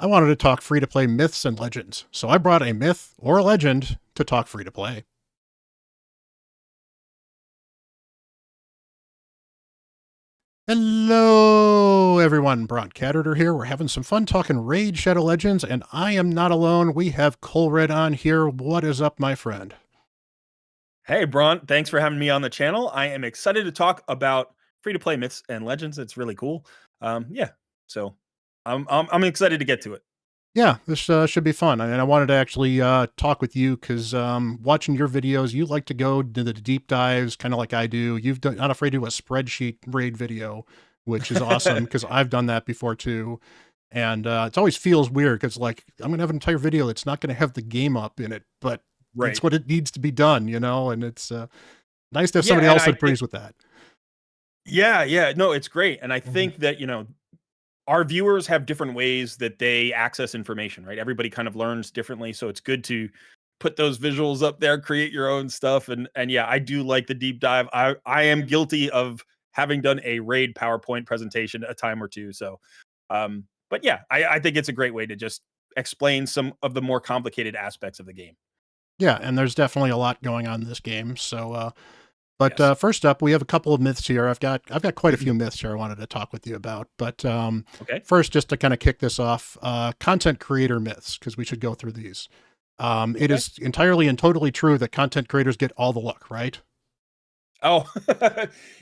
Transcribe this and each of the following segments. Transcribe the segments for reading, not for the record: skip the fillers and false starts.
I wanted to talk free-to-play myths and legends, so I brought a myth or a legend to talk free-to-play. Hello, everyone. Bront, CatHerder here. We're having some fun talking Raid Shadow Legends, and I am not alone. We have Colred on here. What is up, my friend? Hey, Bront, thanks for having me on the channel. I am excited to talk about free-to-play myths and legends. It's really cool. Yeah, so I'm excited to get to it. Yeah, this should be fun. And I wanted to actually talk with you because watching your videos, you like to go to the deep dives, kind of like I do. You've done, not afraid to do a spreadsheet raid video, which is awesome because I've done that before too. And it always feels weird because, like, I'm going to have an entire video that's not going to have the game up in it, but it's Right. what it needs to be done, you know? And it's nice to have Yeah, somebody and else I that think agrees with that. yeah, no, it's great. And I Hmm. think that, our viewers have different ways that they access information, right? Everybody kind of learns differently, so it's good to put those visuals up there, create your own stuff and yeah, I do like the deep dive. I am guilty of having done a raid PowerPoint presentation a time or two, so but yeah, I think it's a great way to just explain some of the more complicated aspects of the game. Yeah, and there's definitely a lot going on in this game. So, but Yes. first up, we have a couple of myths here. I've got quite a few myths here I wanted to talk with you about. But Okay. first, just to kind of kick this off, content creator myths, because we should go through these. It Okay. is entirely and totally true that content creators get all the luck, right? Oh,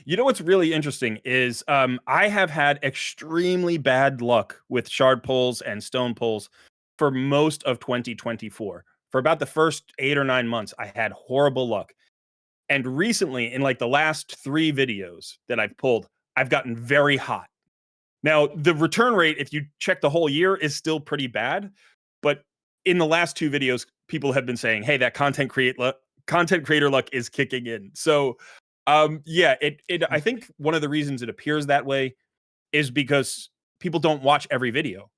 you know what's really interesting is I have had extremely bad luck with shard pulls and stone pulls for most of 2024. For about the first 8 or 9 months, I had horrible luck. And recently, in like the last 3 videos that I've pulled, I've gotten very hot. Now, the return rate, if you check the whole year, is still pretty bad. But in the last 2 videos, people have been saying, "Hey, that content creator luck is kicking in." So, yeah, it. I think one of the reasons it appears that way is because people don't watch every video,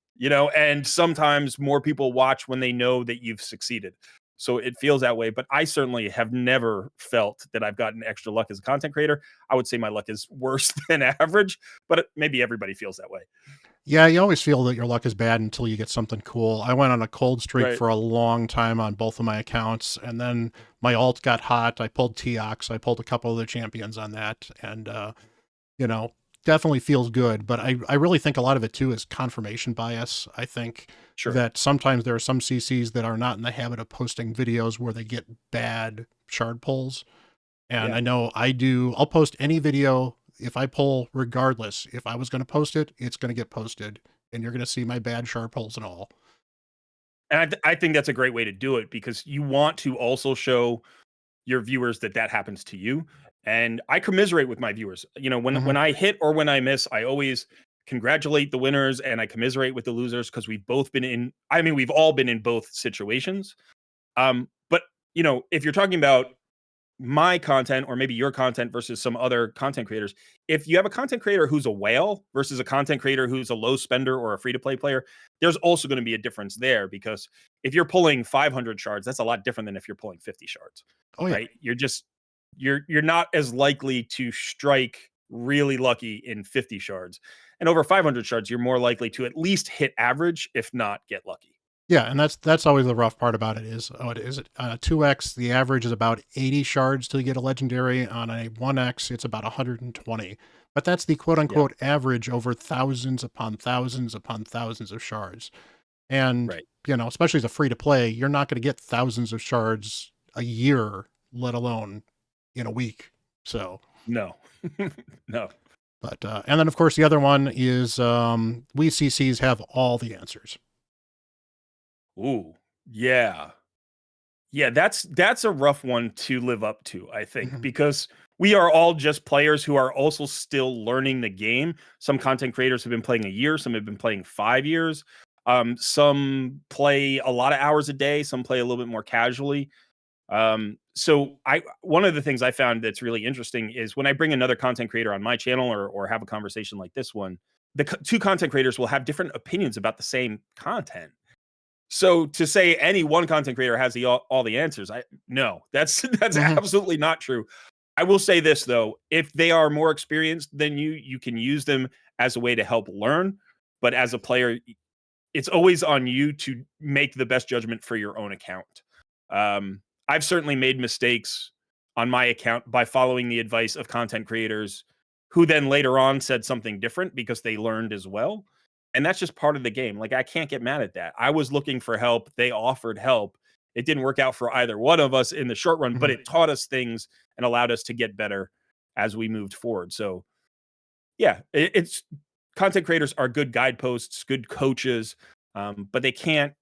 and sometimes more people watch when they know that you've succeeded. So it feels that way. But I certainly have never felt that I've gotten extra luck as a content creator. I would say my luck is worse than average, but maybe everybody feels that way. Yeah, you always feel that your luck is bad until you get something cool. I went on a cold streak Right. for a long time on both of my accounts, and then my alt got hot. I pulled Teox. I pulled a couple of the champions on that, and you know, definitely feels good. But I really think a lot of it too is confirmation bias. I think Sure. that sometimes there are some CCs that are not in the habit of posting videos where they get bad shard pulls. And Yeah. I know I do, I'll post any video if I pull regardless. If I was going to post it, it's going to get posted and you're going to see my bad shard pulls and all. And I think that's a great way to do it because you want to also show your viewers that that happens to you. And I commiserate with my viewers. When Hmm. I hit or when I miss, I always congratulate the winners and I commiserate with the losers because we've all been in both situations. But if you're talking about my content or maybe your content versus some other content creators, if you have a content creator who's a whale versus a content creator who's a low spender or a free to play player, there's also going to be a difference there because if you're pulling 500 shards, that's a lot different than if you're pulling 50 shards, Oh yeah. right? You're not as likely to strike really lucky in 50 shards. And over 500 shards, you're more likely to at least hit average, if not get lucky. Yeah, and that's always the rough part about it is, oh, it is 2x. The average is about 80 shards to get a legendary. On a 1x, it's about 120. But that's the quote Yeah, unquote average over thousands upon thousands upon thousands of shards. And right. especially as a free to play, you're not going to get thousands of shards a year, let alone in a week. So, No, no. but and then of course the other one is we CCs have all the answers. Ooh, yeah. Yeah, that's a rough one to live up to, I think, Mhm. because we are all just players who are also still learning the game. Some content creators have been playing a year, some have been playing 5 years. Some play a lot of hours a day, some play a little bit more casually. So I one of the things I found that's really interesting is when I bring another content creator on my channel or have a conversation like this one, two content creators will have different opinions about the same content. So to say any one content creator has all the answers, I no, that's that's Mhm. absolutely not true. I will say this though, if they are more experienced than you, you can use them as a way to help learn. But as a player, it's always on you to make the best judgment for your own account. I've certainly made mistakes on my account by following the advice of content creators who then later on said something different because they learned as well. And that's just part of the game. Like, I can't get mad at that. I was looking for help. They offered help. It didn't work out for either one of us in the short run, but Mhm. it taught us things and allowed us to get better as we moved forward. So, yeah, it's content creators are good guideposts, good coaches, but they can't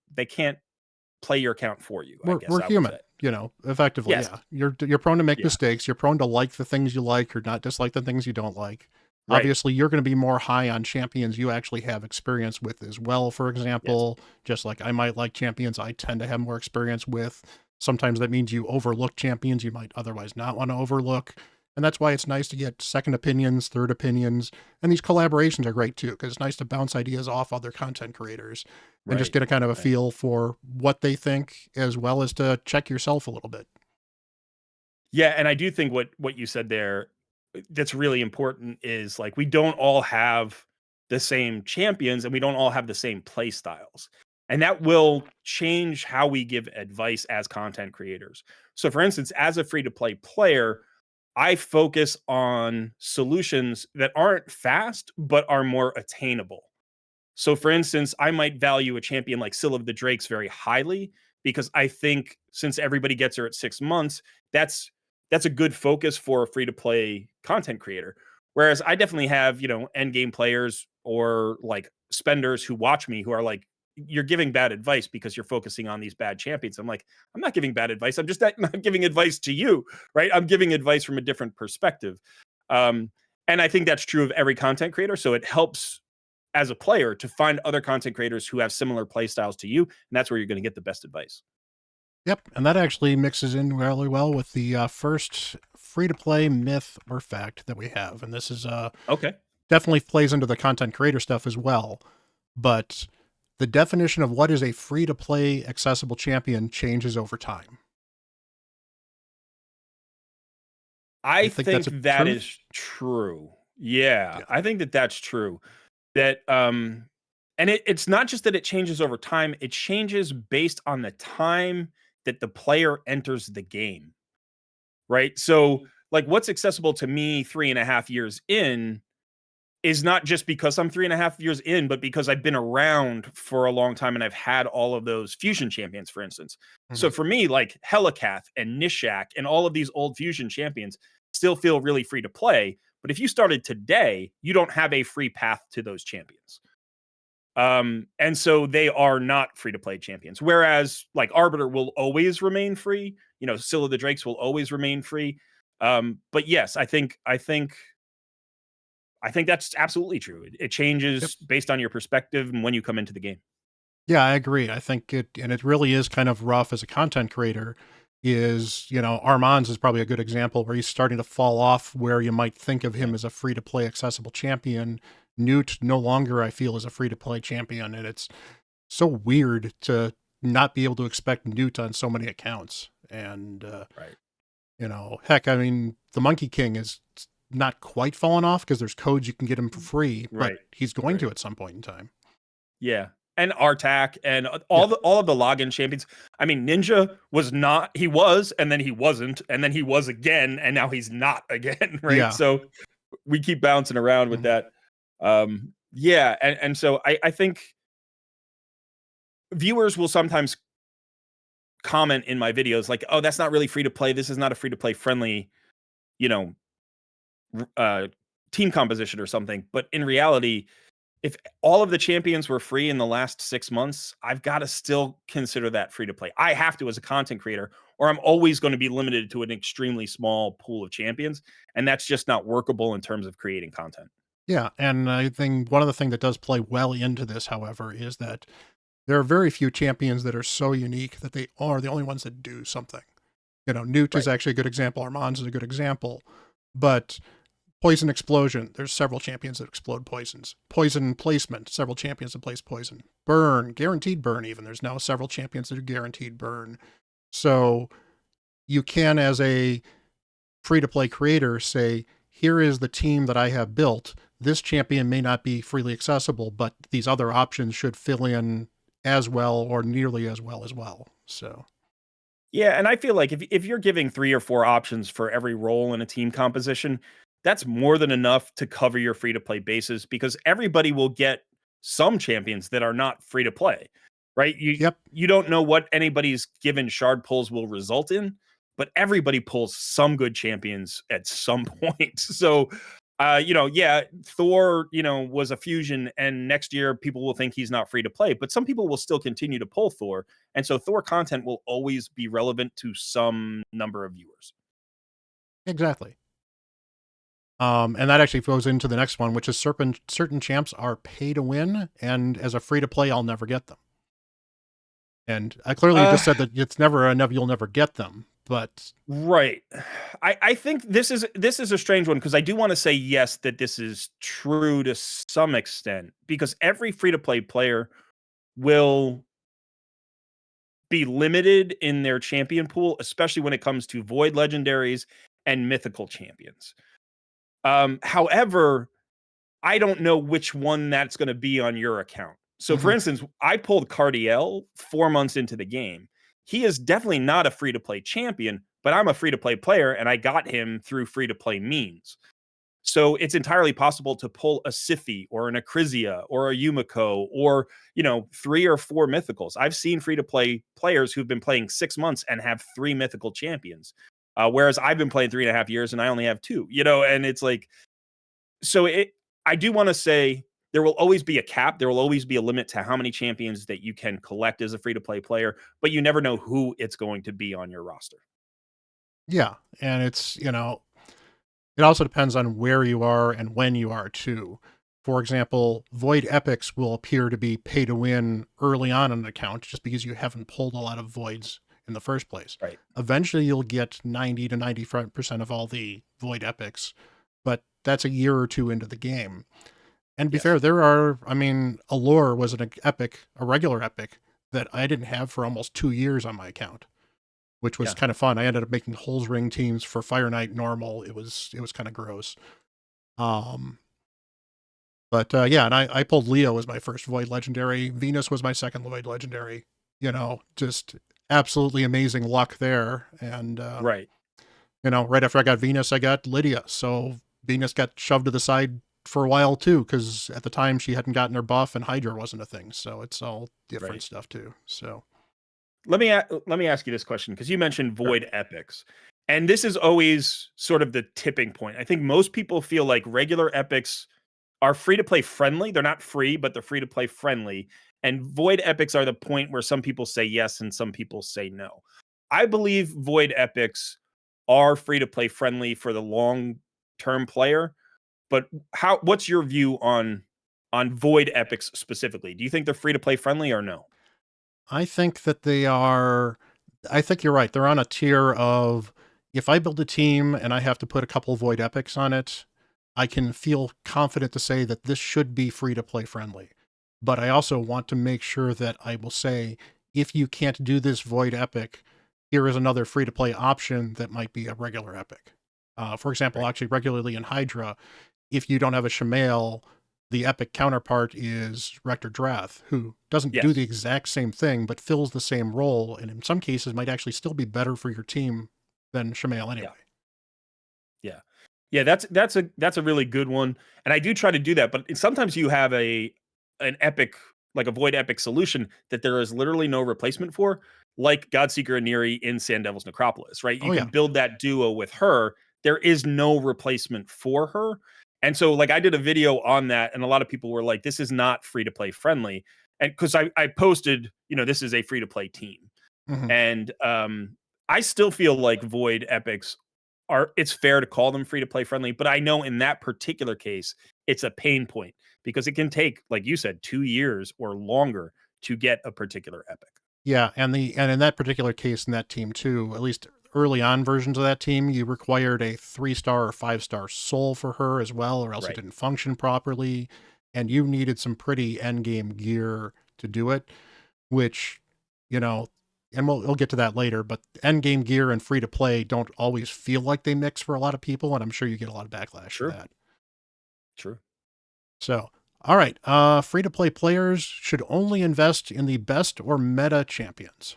play your account for you, I guess We're I would say. human, you know, effectively, Yes. yeah. You're prone to make Yeah. mistakes. You're prone to like the things you like or not dislike the things you don't like. Right. Obviously, you're going to be more high on champions you actually have experience with as well. For Yes. example, just like I might like champions I tend to have more experience with. Sometimes that means you overlook champions you might otherwise not want to overlook. And that's why it's nice to get second opinions, third opinions, and these collaborations are great too, because it's nice to bounce ideas off other content creators and just Right. get a kind of a Right. feel for what they think as well as to check yourself a little bit. Yeah, and I do think what you said there that's really important is like we don't all have the same champions and we don't all have the same play styles. And that will change how we give advice as content creators. So for instance, as a free to play player, I focus on solutions that aren't fast but are more attainable. So, for instance, I might value a champion like Scylla of the Drakes very highly because I think since everybody gets her at 6 months, that's that's a good focus for a free to play content creator. Whereas I definitely have end game players or like spenders who watch me who are like, "You're giving bad advice because you're focusing on these bad champions." I'm like, "I'm not giving bad advice. I'm just not giving advice to you, right? I'm giving advice from a different perspective." Um, and I think that's true of every content creator. So it helps as a player to find other content creators who have similar play styles to you, and that's where you're going to get the best advice. Yep, and that actually mixes in really well with the first free-to-play myth or fact that we have, and this is Okay. definitely plays into the content creator stuff as well. But the definition of what is a free-to-play accessible champion changes over time. Do I you think that's think a that truth? is true. Yeah, Yeah. I think that that's true. That and it's not just that it changes over time, it changes based on the time that the player enters the game, right? So, like what's accessible to me 3.5 years in is not just because I'm 3.5 years in, but because I've been around for a long time and I've had all of those fusion champions, for instance. Mhm. So for me, like Helikath and Nishak and all of these old fusion champions still feel really free to play. But if you started today, you don't have a free path to those champions. And so they are not free to play champions. Whereas like Arbiter will always remain free, Scylla the Drakes will always remain free. But yes, I think that's absolutely true. It Yep. changes based on your perspective and when you come into the game. Yeah, I agree. I think it really is kind of rough as a content creator. Armand's is probably a good example where he's starting to fall off where you might think of Yeah. him as a free to play accessible champion. Newt no longer, I feel, is a free to play champion, and it's so weird to not be able to expect Newt on so many accounts. And Right. heck, I mean, the Monkey King is not quite fallen off because there's codes you can get him for free, but Right. he's going to Right. at some point in time. Yeah. And Artak and Yeah, all of the login champions. I mean, Ninja was not he was and then he wasn't and then he was again and now he's not again, right? yeah. So we keep bouncing around with Mhm. that. Yeah, and so I think viewers will sometimes comment in my videos like, "Oh, that's not really free to play. This is not a free to play friendly, you know, uh, team composition or something." But in reality, if all of the champions were free in the last 6 months, I've got to still consider that free to play. I have to as a content creator, or I'm always going to be limited to an extremely small pool of champions, and that's just not workable in terms of creating content. Yeah, and I think one of the things that does play well into this, however, is that there are very few champions that are so unique that they are the only ones that do something. Newt is Right. actually a good example. Armand's is a good example. But poison explosion, there's several champions that explode poisons. Poison placement, several champions that place poison. Burn, guaranteed burn even. There's now several champions that are guaranteed burn. So you can, as a free to play creator, say, here is the team that I have built. This champion may not be freely accessible, but these other options should fill in as well or nearly as well. So, Yeah, and I feel like if you're giving 3 or 4 options for every role in a team composition, that's more than enough to cover your free to play bases because everybody will get some champions that are not free to play, right? yep, You don't know what anybody's given shard pulls will result in, but everybody pulls some good champions at some point. So, yeah, Thor, was a fusion, and next year people will think he's not free to play, but some people will still continue to pull Thor, and so Thor content will always be relevant to some number of viewers. exactly. And that actually goes into the next one, which is certain champs are pay to win, and as a free to play, I'll never get them. And I clearly Uh, just said that it's never enough, you'll never get them. But right. I think this is a strange one because I do want to say yes that this is true to some extent because every free to play player will be limited in their champion pool, especially when it comes to void legendaries and mythical champions. However, I don't know which one that's going to be on your account. So, for mhm, instance, I pulled Cardiel 4 months into the game. He is definitely not a free to play champion, but I'm a free to play player and I got him through free to play means. So it's entirely possible to pull a Siphi or an Acrisia or a Yumiko or, 3 or 4 mythicals. I've seen free to play players who've been playing 6 months and have 3 mythical champions. Whereas I've been playing 3.5 years and I only have two, and it's like, so I do want to say there will always be a cap. There will always be a limit to how many champions that you can collect as a free to play player, but you never know who it's going to be on your roster. yeah, and it also depends on where you are and when you are too. For example, void epics will appear to be pay to win early on in an account just because you haven't pulled a lot of voids in the first place. Right. Eventually, you'll get 90 to 95% of all the void epics, but that's a year or two into the game. And to be fair, Yes. there are, I mean, Allure was an epic, a regular epic that I didn't have for almost 2 years on my account, which was Yeah. kind of fun. I ended up making Holes Ring teams for Fire Knight normal. It was kind of gross. Um, but yeah, and I pulled Leo as my first Void Legendary. Venus was my second Void Legendary. Just absolutely amazing luck there. And Right. right after I got Venus, I got Lydia. So Venus got shoved to the side for a while too, because at the time she hadn't gotten her buff and Hydra wasn't a thing. So it's all different Right. stuff too. So Let me ask you this question because you mentioned sure. void epics. And this is always sort of the tipping point. I think most people feel like regular epics are free to play friendly. They're not free, but they're free to play friendly. And void epics are the point where some people say yes and some people say no. I believe void epics are free to play friendly for the long term player, but what's your view on void epics specifically? Do you think they're free to play friendly or no? I think that they are. I think you're right. They're on a tier of if I build a team and I have to put a couple void epics on it, I can feel confident to say that this should be free to play friendly. But I also want to make sure that I will say, if you can't do this void epic, here is another free to play option that might be a regular epic. For example, Right. actually, regularly in Hydra, if you don't have a Shamael, the epic counterpart is Rector Drath, who doesn't do the Yes. exact same thing, but fills the same role, and in some cases might actually still be better for your team than Shamael Yeah. anyway. Yeah. Yeah, that's a really good one, and I do try to do that, but sometimes you have an epic, like a void epic solution that there is literally no replacement for, like Godseeker Aniri in Sand Devil's Necropolis, right? You Oh can yeah. build that duo with her. There is no replacement for her. And so like I did a video on that and a lot of people were like, this is not free to play friendly. And because I posted, this is a free to play team. Hmm. And I still feel like void epics it's fair to call them free to play friendly, but I know in that particular case, it's a pain point because it can take, like you said, 2 years or longer to get a particular epic. Yeah, and in that particular case in that team too, at least early on versions of that team, you required a 3-star or 5-star soul for her as well, or else it Right. didn't function properly, and you needed some pretty end game gear to do it, which, you know, and we'll get to that later, but end game gear and free to play don't always feel like they mix for a lot of people, and I'm sure you get a lot of backlash for True. that. True. So, all right, free to play players should only invest in the best or meta champions.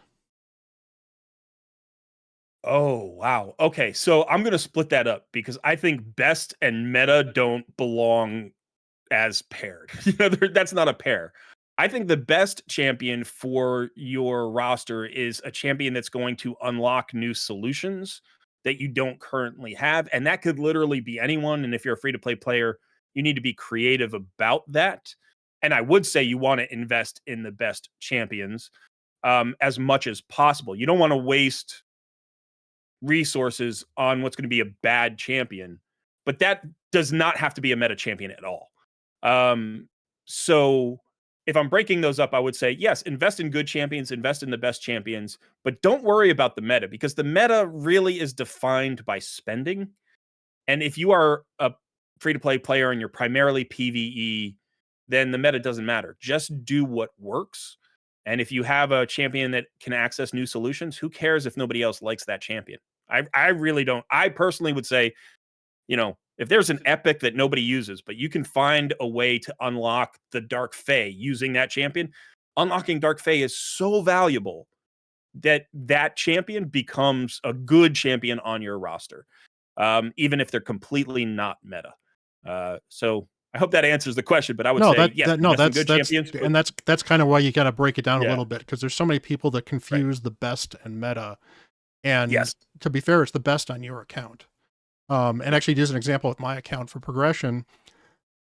Oh, wow. Okay, so I'm gonna split that up because I think best and meta don't belong as paired. That's not a pair. I think the best champion for your roster is a champion that's going to unlock new solutions that you don't currently have. And that could literally be anyone. And if you're a free to play player, you need to be creative about that. And I would say you want to invest in the best champions as much as possible. You don't want to waste resources on what's going to be a bad champion, but that does not have to be a meta champion at all. Um, so if I'm breaking those up, I would say yes, invest in good champions, invest in the best champions, but don't worry about the meta because the meta really is defined by spending. And if you are a free to play player and you're primarily PvE, then the meta doesn't matter. Just do what works. And if you have a champion that can access new solutions, who cares if nobody else likes that champion? I really don't. I personally would say, if there's an epic that nobody uses, but you can find a way to unlock the Dark Fae using that champion, unlocking Dark Fae is so valuable that that champion becomes a good champion on your roster, even if they're completely not meta. So I hope that answers the question, but I would No, say yes, no, invest in good champions. But that's kind of why you got to break it down a yeah, little bit because there's so many people that right. confuse the best and meta. And Yes. to be fair, it's the best on your account. And Yeah. actually, to use an example with my account for progression,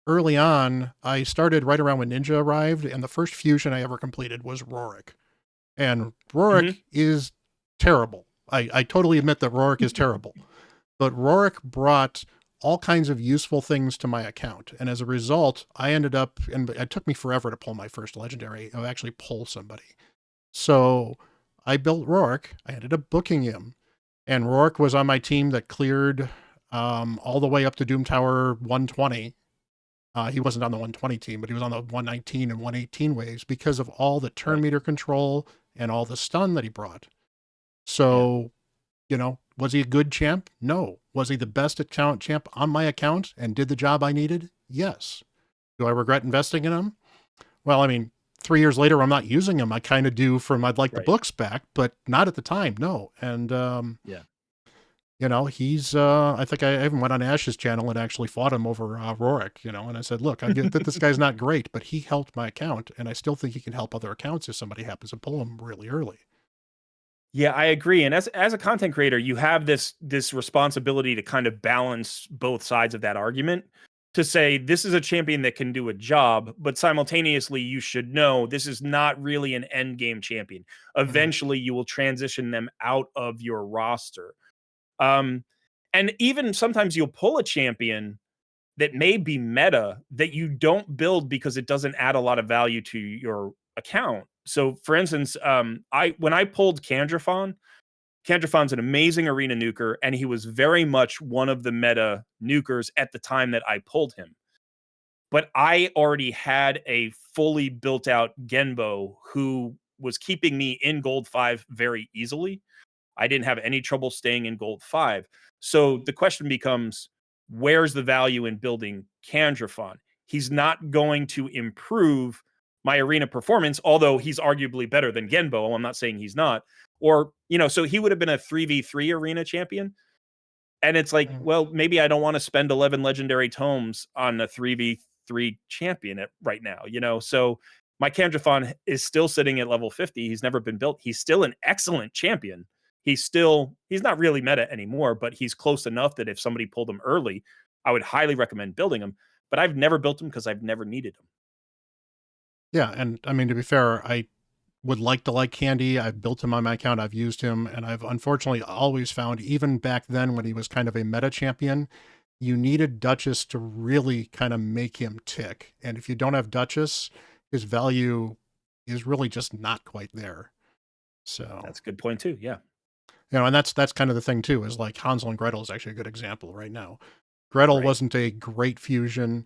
early on, I started right around when Ninja arrived, and the first fusion I ever completed was Rorik. And Hmm. Rorik is terrible. I totally admit that Rorik is terrible. But Rorik brought all kinds of useful things to my account. And as a result, I ended up, and it took me forever to pull my first legendary, to actually pull somebody. So I built Rorik. I ended up booking him. And Rorik was on my team that cleared all the way up to Doom Tower 120. He wasn't on the 120 team, but he was on the 119 and 118 waves because of all the turn Right. meter control and all the stun that he brought. Yeah. So, was he a good champ? No. Was he the best account champ on my account and did the job I needed? Yes. Do I regret investing in him? Well, I mean, 3 years later, I'm not using him. I kind of do from I'd like the Right. books back, but not at the time. No. And, Yeah. he's, I think I even went on Ash's channel and actually fought him over Rorik, and I said, look, I get that this guy's not great, but he helped my account. And I still think he can help other accounts if somebody happens to pull him really early. Yeah, I agree. And as a content creator, you have this responsibility to kind of balance both sides of that argument to say this is a champion that can do a job, but simultaneously you should know this is not really an end game champion. Mhm. Eventually you will transition them out of your roster. Um and even sometimes you'll pull a champion that may be meta that you don't build because it doesn't add a lot of value to your account. So for instance, I when I pulled Candrafon's an amazing arena nuker, and he was very much one of the meta nukers at the time that I pulled him. But I already had a fully built out Genbo who was keeping me in gold 5 very easily. I didn't have any trouble staying in gold 5. So the question becomes, where's the value in building Candrafon? He's not going to improve my arena performance, although he's arguably better than Genbo. I'm not saying he's not. Or, so he would have been a 3v3 arena champion. And it's like, Mhm. well, maybe I don't want to spend 11 legendary tomes on a 3v3 champion right now, So my Candrafon is still sitting at level 50. He's never been built. He's still an excellent champion. He's not really meta anymore, but he's close enough that if somebody pulled him early, I would highly recommend building him. But I've never built him because I've never needed him. Yeah, and I mean, to be fair, I would like to like Candy. I've built him on my account. I've used him, and I've unfortunately always found, even back then when he was kind of a meta champion, you needed Duchess to really kind of make him tick. And if you don't have Duchess, his value is really just not quite there. So, That's a good point too. Yeah. and that's kind of the thing too, is like Hansel and Gretel is actually a good example right now. Gretel Right. wasn't a great fusion.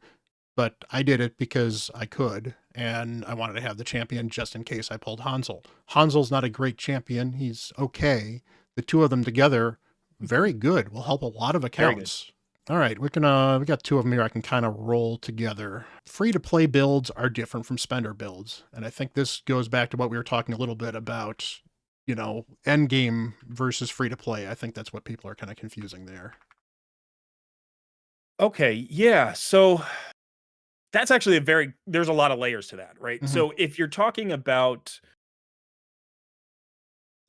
but I did it because I could, and I wanted to have the champion just in case I pulled Hansel. Hansel's not a great champion. He's okay. The two of them together, very good. Will help a lot of Very good. accounts. All right, we got two of them here I can kind of roll together. Free to play builds are different from spender builds, and I think this goes back to what we were talking a little bit about, end game versus free to play. I think that's what people are kind of confusing there. Okay, yeah. So that's actually there's a lot of layers to that, right? Hmm. So if you're talking about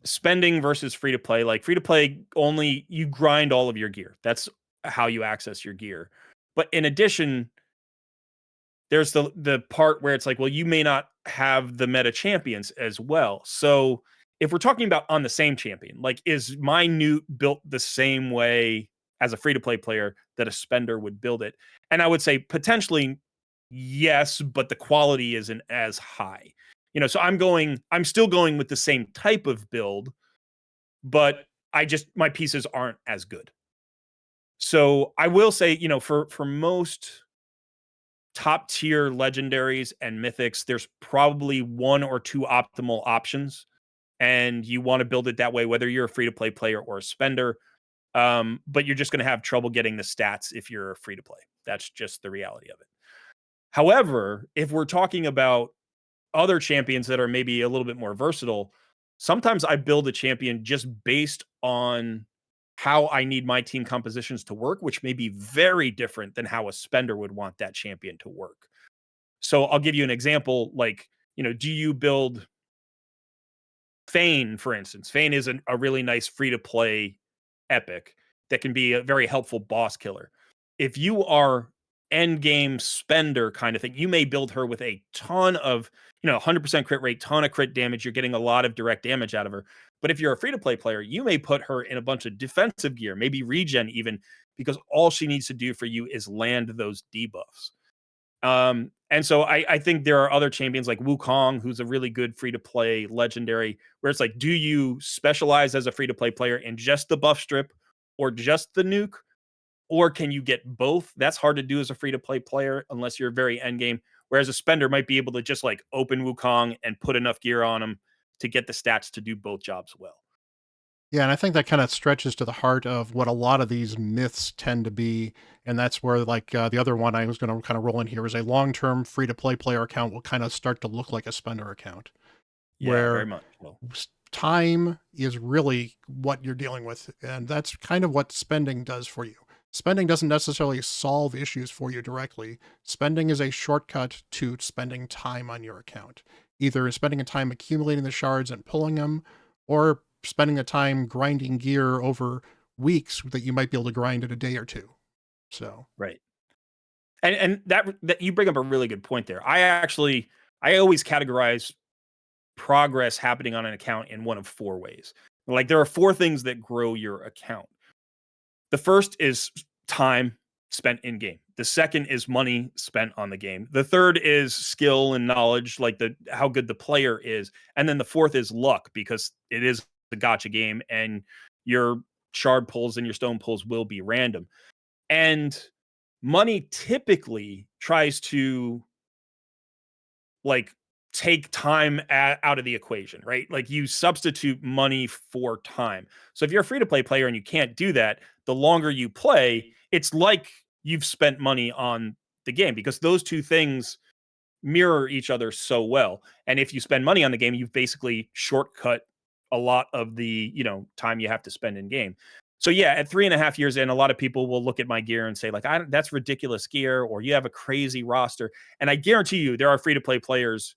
spending versus free to play, like free to play only you grind all of your gear. That's how you access your gear. But in addition, there's the part where it's like, well, you may not have the meta champions as well. So if we're talking about on the same champion, like is my newt built the same way as a free to play player that a spender would build it? And I would say potentially yes, but the quality isn't as high. So I'm still going with the same type of build, but my pieces aren't as good. So I will say, for most top tier legendaries and mythics, there's probably one or two optimal options, and you want to build it that way, whether you're a free to play player or a spender. But you're just going to have trouble getting the stats if you're a free to play. That's just the reality of it. However, if we're talking about other champions that are maybe a little bit more versatile, sometimes I build a champion just based on how I need my team compositions to work, which may be very different than how a spender would want that champion to work. So I'll give you an example. Like, do you build Fane, for instance? Fane is a really nice free to play epic that can be a very helpful boss killer. If you are end game spender kind of thing, you may build her with a ton of, 100% crit rate, ton of crit damage. You're getting a lot of direct damage out of her. But if you're a free to play player, you may put her in a bunch of defensive gear, maybe regen even, because all she needs to do for you is land those debuffs. And so I think there are other champions like Wukong, who's a really good free to play legendary, where it's like, do you specialize as a free to play player in just the buff strip or just the nuke? Or can you get both? That's hard to do as a free to play player unless you're very end game. Whereas a spender might be able to just like open Wukong and put enough gear on him to get the stats to do both jobs well. Yeah, and I think that kind of stretches to the heart of what a lot of these myths tend to be, and that's where the other one I was going to kind of roll in here is a long-term free-to-play player account will kind of start to look like a spender account, Yeah, very where much so. time is really what you're dealing with, and that's kind of what spending does for you. Spending doesn't necessarily solve issues for you directly. Spending is a shortcut to spending time on your account, either spending a time accumulating the shards and pulling them, or spending the time grinding gear over weeks that you might be able to grind in a day or two. So, Right. And that you bring up a really good point there. I always categorize progress happening on an account in one of four ways. Like there are four things that grow your account. The first is time spent in game. The second is money spent on the game. The third is skill and knowledge, like the how good the player is. And then the fourth is luck because it is a gotcha game and your shard pulls and your stone pulls will be random. And money typically tries to like take time out of the equation, right? Like you substitute money for time. So if you're a free to play player and you can't do that, the longer you play, it's like you've spent money on the game because those two things mirror each other so well. And if you spend money on the game, you've basically shortcut a lot of the, time you have to spend in game. So yeah, at 3.5 years in, a lot of people will look at my gear and say, like, that's ridiculous gear, or you have a crazy roster. And I guarantee you there are free to play players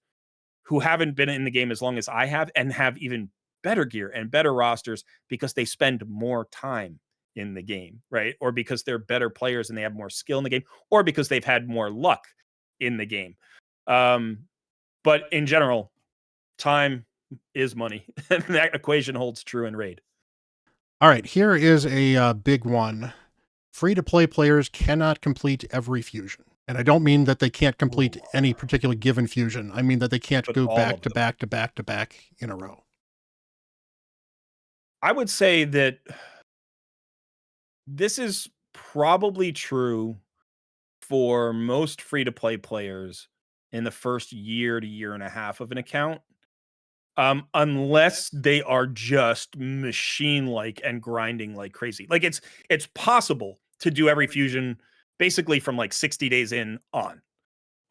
who haven't been in the game as long as I have and have even better gear and better rosters because they spend more time in the game, right? Or because they're better players and they have more skill in the game, or because they've had more luck in the game. Um, but in general, time is money. And that equation holds true in Raid. all right, here is a big one. Free to play players cannot complete every fusion. And I don't mean that they can't complete Ooh, any particular given fusion. I mean that they can't but go all back of to them. back to back to back in a row. I would say that this is probably true for most free to play players in the first year to year and a half of an account, unless they are just machine like and grinding like crazy. Like it's possible to do every fusion basically from like 60 days in on.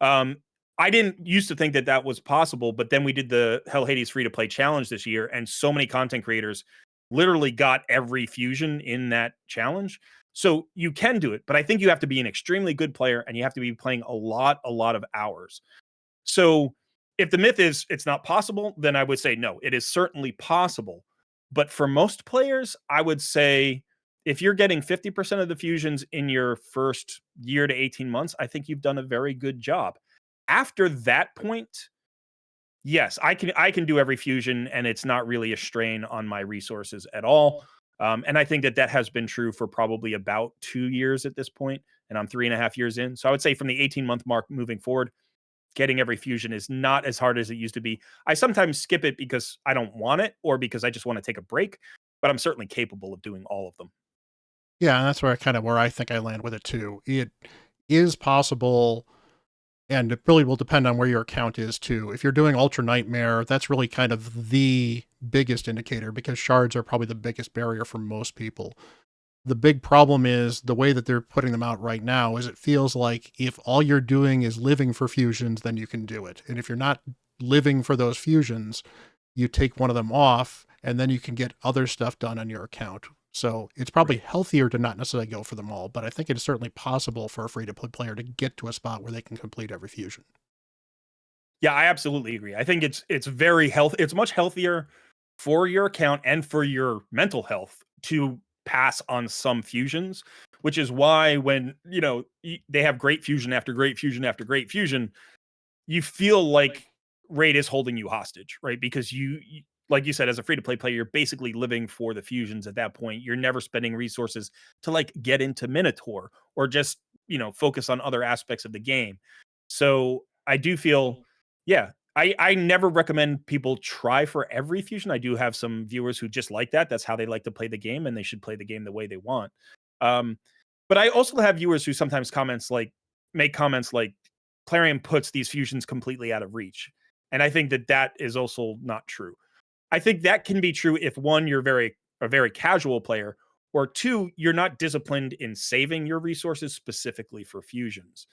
Um, I didn't used to think that that was possible, but then we did the Hell Hades free to play challenge this year, and so many content creators literally got every fusion in that challenge. So you can do it, but I think you have to be an extremely good player and you have to be playing a lot of hours. So if the myth is it's not possible, then I would say no, it is certainly possible. But for most players, I would say if you're getting 50% of the fusions in your first year to 18 months, I think you've done a very good job. After that point, yes, I can do every fusion and it's not really a strain on my resources at all. And I think that that has been true for probably about 2 years at this point, and I'm 3.5 years in. So I would say from the 18-month mark moving forward, getting every fusion is not as hard as it used to be. I sometimes skip it because I don't want it or because I just want to take a break, but I'm certainly capable of doing all of them. Yeah, and that's where I think I land with it too. It is possible, and it really will depend on where your account is too. If you're doing Ultra Nightmare, that's really kind of the biggest indicator because shards are probably the biggest barrier for most people. The big problem is the way that they're putting them out right now is it feels like if all you're doing is living for fusions, then you can do it. And if you're not living for those fusions, you take one of them off and then you can get other stuff done on your account. So it's probably Right. healthier to not necessarily go for them all, but I think it is certainly possible for a free to play player to get to a spot where they can complete every fusion. Yeah, I absolutely agree. I think it's very health it's much healthier for your account and for your mental health to pass on some fusions, which is why when, they have great fusion after great fusion after great fusion, you feel like raid is holding you hostage, right? Because like you said, as a free to play player, you're basically living for the fusions at that point. You're never spending resources to like get into Minotaur or just, focus on other aspects of the game. So I do feel, yeah, I never recommend people try for every fusion. I do have some viewers who just like that. That's how they like to play the game, and they should play the game the way they want. Um, but I also have viewers who sometimes make comments like Clarion puts these fusions completely out of reach. And I think that that is also not true. I think that can be true if one, you're a very casual player, or two, you're not disciplined in saving your resources specifically for fusions.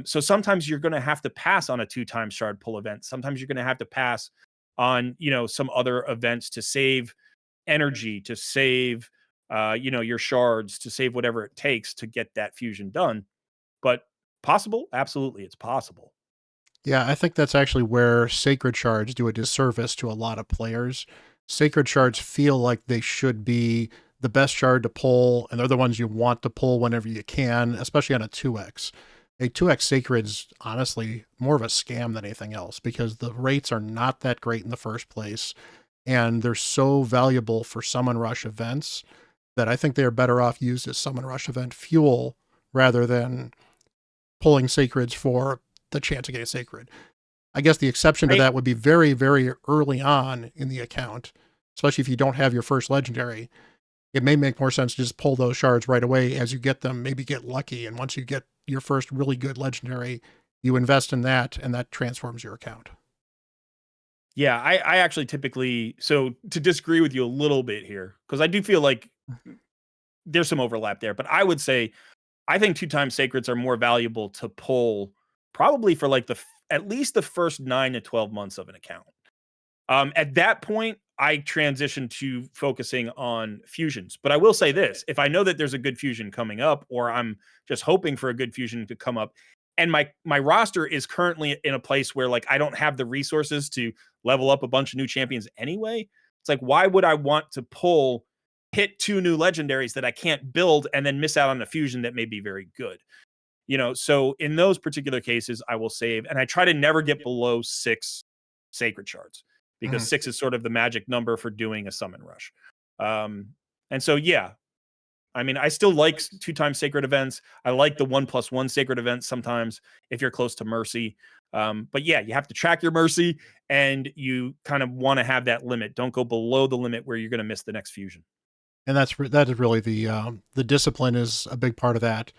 So sometimes you're going to have to pass on a 2 times shard pull event. Sometimes you're going to have to pass on, some other events to save energy, to save, your shards, to save whatever it takes to get that fusion done. But possible? Absolutely, it's possible. Yeah, I think that's actually where sacred shards do a disservice to a lot of players. Sacred shards feel like they should be the best shard to pull, and they're the ones you want to pull whenever you can, especially on a 2x. A 2x sacred's honestly more of a scam than anything else because the rates are not that great in the first place, and they're so valuable for summon rush events that I think they are better off used as summon rush event fuel rather than pulling sacreds for the chance to get a sacred. I guess the exception to I that would be very, very early on in the account, especially if you don't have your first legendary. It may make more sense to just pull those shards right away as you get them, maybe get lucky. And once you get your first really good legendary, you invest in that and that transforms your account. Yeah, I actually typically, so to disagree with you a little bit here, because I do feel like there's some overlap there, but I would say I think 2 times sacreds are more valuable to pull probably for like at least the first 9 to 12 months of an account. At that point, I transition to focusing on fusions. But I will say this: if I know that there's a good fusion coming up, or I'm just hoping for a good fusion to come up, and my roster is currently in a place where like I don't have the resources to level up a bunch of new champions anyway, it's like why would I want to hit 2 new legendaries that I can't build and then miss out on a fusion that may be very good? So in those particular cases, I will save, and I try to never get below 6 sacred shards because Mhm. 6 is sort of the magic number for doing a summon rush. Um, and so, yeah, I mean, I still like 2 times sacred events. I like the 1+1 sacred events sometimes if you're close to mercy. But yeah, you have to track your mercy and you kind of want to have that limit. Don't go below the limit where you're going to miss the next fusion. And that is really the discipline is a big part of that.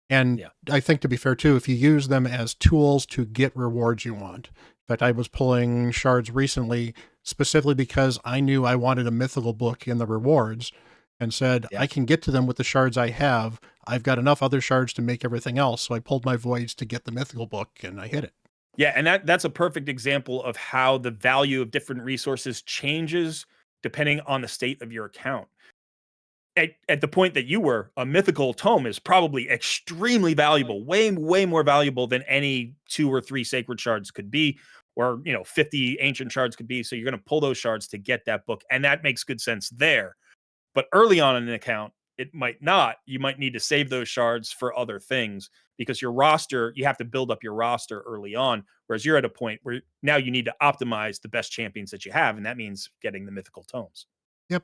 And Yeah. I think, to be fair too, if you use them as tools to get rewards you want. In fact, I was pulling shards recently specifically because I knew I wanted a mythical book in the rewards and said, Yeah. I can get to them with the shards I have. I've got enough other shards to make everything else. So I pulled my voids to get the mythical book and I hit it. Yeah, and that's a perfect example of how the value of different resources changes depending on the state of your account. At the point that you were, a mythical tome is probably extremely valuable, way more valuable than any 2 or 3 sacred shards could be, or 50 ancient shards could be. So you're going to pull those shards to get that book, and that makes good sense there. But early on in an account, it might not. You might need to save those shards for other things because your roster, you have to build up your roster early on. Whereas you're at a point where now you need to optimize the best champions that you have, and that means getting the mythical tomes. Yep.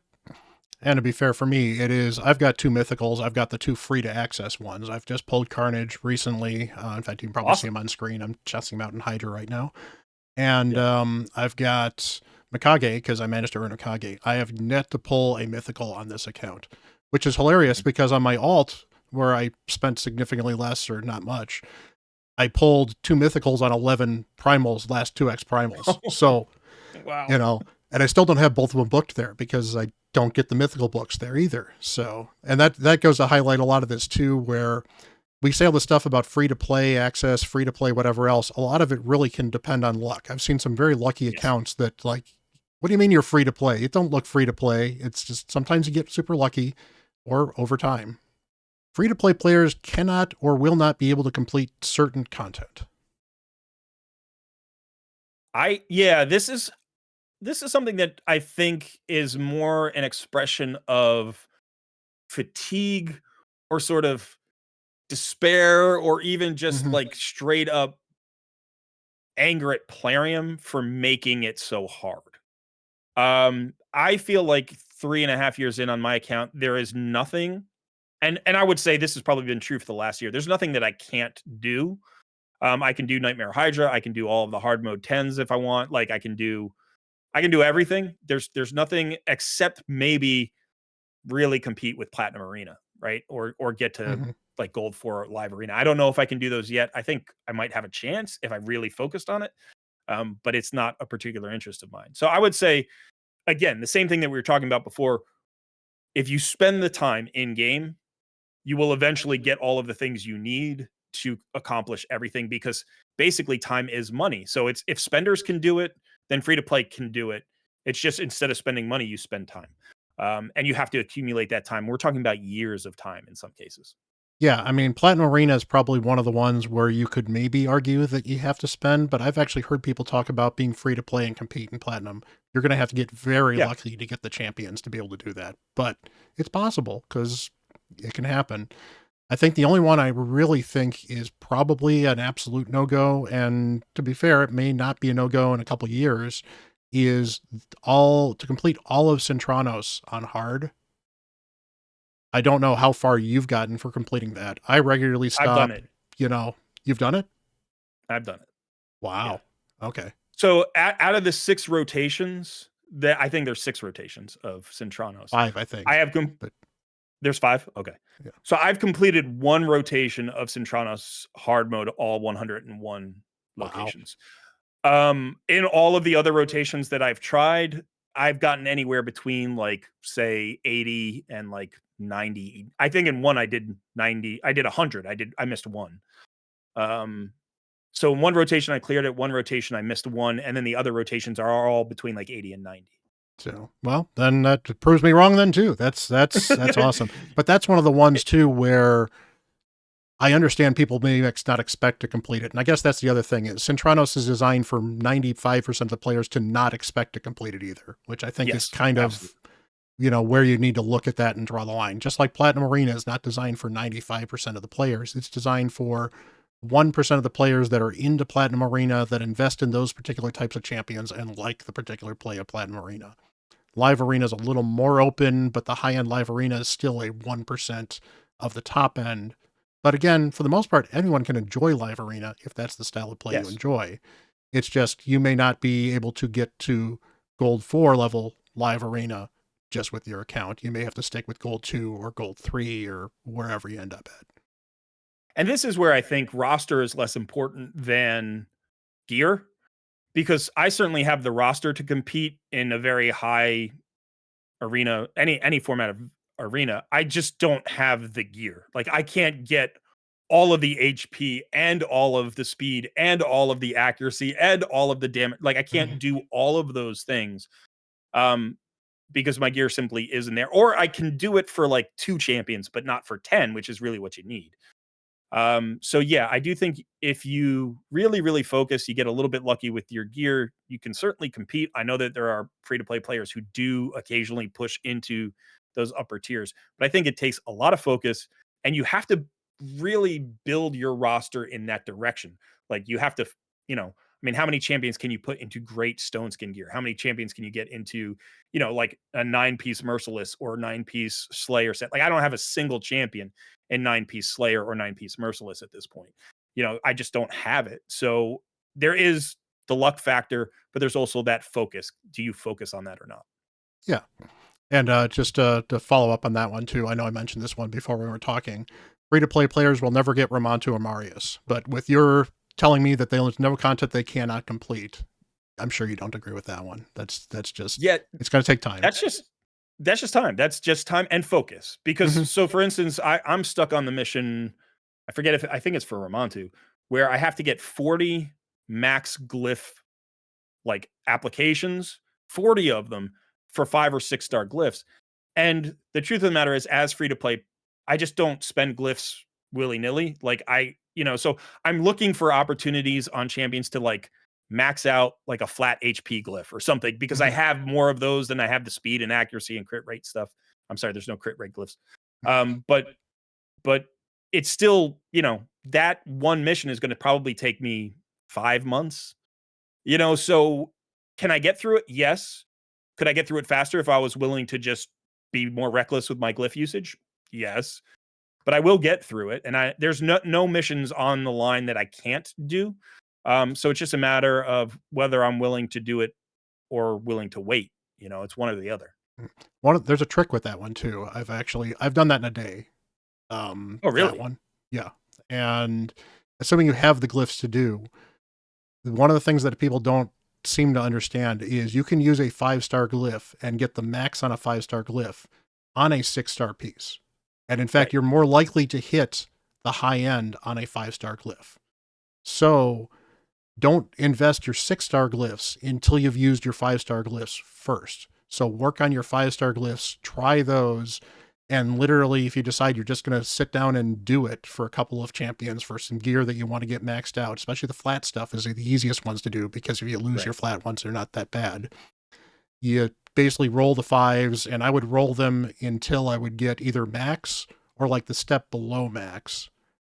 And to be fair for me, I've got 2 mythicals. I've got the 2 free to access ones. I've just pulled Carnage recently. In fact, you can probably see Awesome. them on screen. I'm testing them out in Hydra right now. And Yeah. I've got Mikage because I managed to earn Mikage. I have yet to pull a mythical on this account, which is hilarious Mhm. because on my alt, where I spent significantly less or not much, I pulled 2 mythicals on 11 primals, last 2x primals. So, Wow. and I still don't have both of them booked there because I don't get the mythical books there either. So, and that goes to highlight a lot of this too, where we say all this stuff about free to play access, free to play, whatever else. A lot of it really can depend on luck. I've seen some very lucky Yes. accounts that, like, what do you mean you're free to play? It don't look free to play. It's just sometimes you get super lucky or over time. Free to play players cannot or will not be able to complete certain content. This is something that I think is more an expression of fatigue or sort of despair or even just Mm-hmm. like straight up anger at Plarium for making it so hard. I feel like 3.5 years in on my account, there is nothing, and I would say this has probably been true for the last year. There's nothing that I can't do. I can do Nightmare Hydra. I can do all of the hard mode 10s if I want. Like I can do everything. There's nothing except maybe really compete with Platinum Arena, right? Or get to Mm-hmm. like Gold for Live Arena. I don't know if I can do those yet. I think I might have a chance if I really focused on it. But it's not a particular interest of mine. So I would say again, the same thing that we were talking about before. If you spend the time in game, you will eventually get all of the things you need to accomplish everything because basically time is money. So it's if spenders can do it, then free to play can do it. It's just instead of spending money, you spend time. And you have to accumulate that time. We're talking about years of time in some cases. Yeah, I mean, Platinum Arena is probably one of the ones where you could maybe argue that you have to spend, but I've actually heard people talk about being free to play and compete in Platinum. You're going to have to get very Yeah. lucky to get the champions to be able to do that, but it's possible because it can happen. I think the only one I really think is probably an absolute no go, and to be fair, it may not be a no go in a couple years, is all to complete all of Centranos on hard. I don't know how far you've gotten for completing that. I regularly I've done stop, it. you know, you've done it? I've done it. Yeah. Wow. Okay. So out of the 6 rotations, that I think there's 6 rotations of Centranos. 5, I I think. have But There's 5? Okay. yeah. So I've completed 1 rotation of Centranos hard mode, all 101 Wow. locations. In all of the other rotations that I've tried, I've gotten anywhere between, like, say, 80 and, like, 90. I think in one I did 90. I did 100. I missed 1. Um, so in 1 rotation I cleared it, 1 rotation I missed 1, and then the other rotations are all between, like, 80 and 90. So, well, then that proves me wrong then too. That's awesome. But that's one of the ones too where I understand people may not expect to complete it. And I guess that's the other thing is Centranos is designed for 95% of the players to not expect to complete it either, which I think is Yes, kind of, absolutely. where you need to look at that and draw the line. Just like Platinum Arena is not designed for 95% of the players. It's designed for 1% of the players that are into Platinum Arena that invest in those particular types of champions and like the particular play of Platinum Arena. Live Arena is a little more open, but the high end Live Arena is still a 1% of the top end. But again, for the most part, anyone can enjoy Live Arena if that's the style of play you Yes. enjoy. It's just you may not be able to get to Gold 4 level Live Arena just with your account. You may have to stick with Gold 2 or Gold 3 or wherever you end up at. And this is where I think roster is less important than gear, because I certainly have the roster to compete in a very high arena, any format of arena. I just don't have the gear. Like, I can't get all of the HP and all of the speed and all of the accuracy and all of the damage. Like, I can't do all of those things. Um, because my gear simply isn't there. Or I can do it for like 2 champions, but not for 10, which is really what you need. So yeah, I do think if you really, really focus, you get a little bit lucky with your gear, you can certainly compete. I know that there are free to play players who do occasionally push into those upper tiers, but I think it takes a lot of focus, and you have to really build your roster in that direction. Like, you have to, I mean, how many champions can you put into great stone skin gear? How many champions can you get into, like a 9-piece merciless or 9-piece slayer set? Like, I don't have a single champion in 9-piece Slayer or 9-piece Merciless at this point. I just don't have it. So there is the luck factor, but there's also that focus. Do you focus on that or not? Yeah. And just to follow up on that one too, I know I mentioned this one before we were talking. Free-to-play players will never get Ramontu or Marius, but with your telling me that there's no content they cannot complete, I'm sure you don't agree with that one. That's just Yeah, it's going to take time. that's just time. That's just time and focus. Because Mhm. so for instance, I'm stuck on the mission. I think it's for Ramontu, where I have to get 40 max glyph like applications, 40 of them for 5 or 6-star glyphs. And the truth of the matter is, as free to play, I just don't spend glyphs willy nilly. Like, so I'm looking for opportunities on champions to like max out like a flat HP glyph or something, because I Mhm. have more of those than I have the speed and accuracy and crit rate stuff. I'm sorry, there's no crit rate glyphs. But it's still, that one mission is going to probably take me 5 months. So can I get through it? Yes. Could I get through it faster if I was willing to just be more reckless with my glyph usage? Yes. But I will get through it, and there's no missions on the line that I can't do. So it's just a matter of whether I'm willing to do it or willing to wait. It's one or the other. There's a trick with that one too. I've done that in a day. Oh, That really? one. Yeah. And assuming you have the glyphs to do, one of the things that people don't seem to understand is you can use a 5-star glyph and get the max on a 5-star glyph on a 6-star piece. And in fact, Right. you're more likely to hit the high end on a 5-star glyph. So don't invest your 6-star glyphs until you've used your 5-star glyphs first. So work on your 5-star glyphs, try those, and literally, if you decide you're just going to sit down and do it for a couple of champions for some gear that you want to get maxed out, especially the flat stuff is the easiest ones to do, because if you lose your Right. flat ones, they're not that bad. You basically roll the 5s, and I would roll them until I would get either max or like the step below max.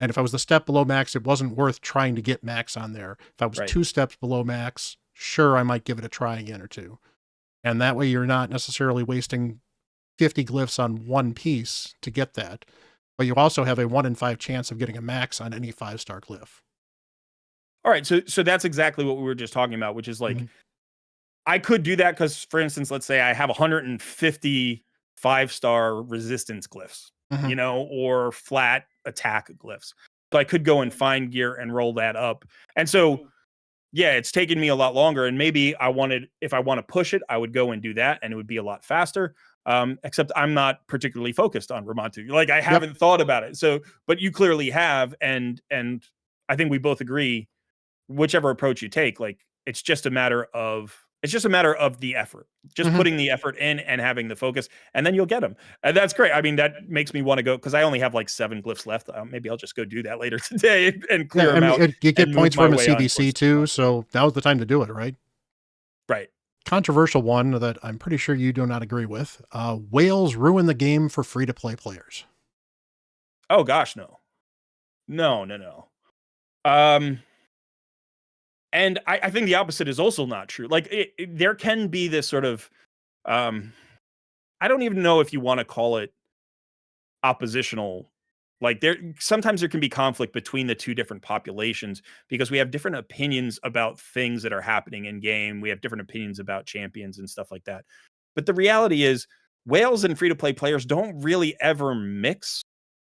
And if I was the step below max, it wasn't worth trying to get max on there. If I was Right. 2 steps below max, sure, I might give it a try again or two. And that way you're not necessarily wasting 50 glyphs on one piece to get that. But you also have a 1 in 5 chance of getting a max on any 5-star glyph. All right. So that's exactly what we were just talking about, which is like, Mhm. I could do that because, for instance, let's say I have 150 5-star resistance glyphs, Mhm. or flat attack glyphs. So I could go and find gear and roll that up. And so, yeah, it's taken me a lot longer. And maybe if I want to push it, I would go and do that, and it would be a lot faster. Except I'm not particularly focused on Ramontu. Like, I Yep. haven't thought about it. So, but you clearly have, and I think we both agree, whichever approach you take, like, it's just a matter of the effort. Just Mhm. putting the effort in and having the focus, and then you'll get them. And that's great. I mean, that makes me want to go, because I only have like 7 glyphs left. Maybe I'll just go do that later today and Yeah, clear I them mean, out you and get move points my from a way on CDC towards too, Ramontu. so now's the time to do it, right? Right. Controversial one that I'm pretty sure you do not agree with. Whales ruin the game for free-to-play players. Oh gosh, no. No, no, no. Um, and I think the opposite is also not true. Like, there can be this sort of, um, I don't even know if you want to call it oppositional. Like, sometimes there can be conflict between the two different populations, because we have different opinions about things that are happening in game. We have different opinions about champions and stuff like that. But the reality is, whales and free to play players don't really ever mix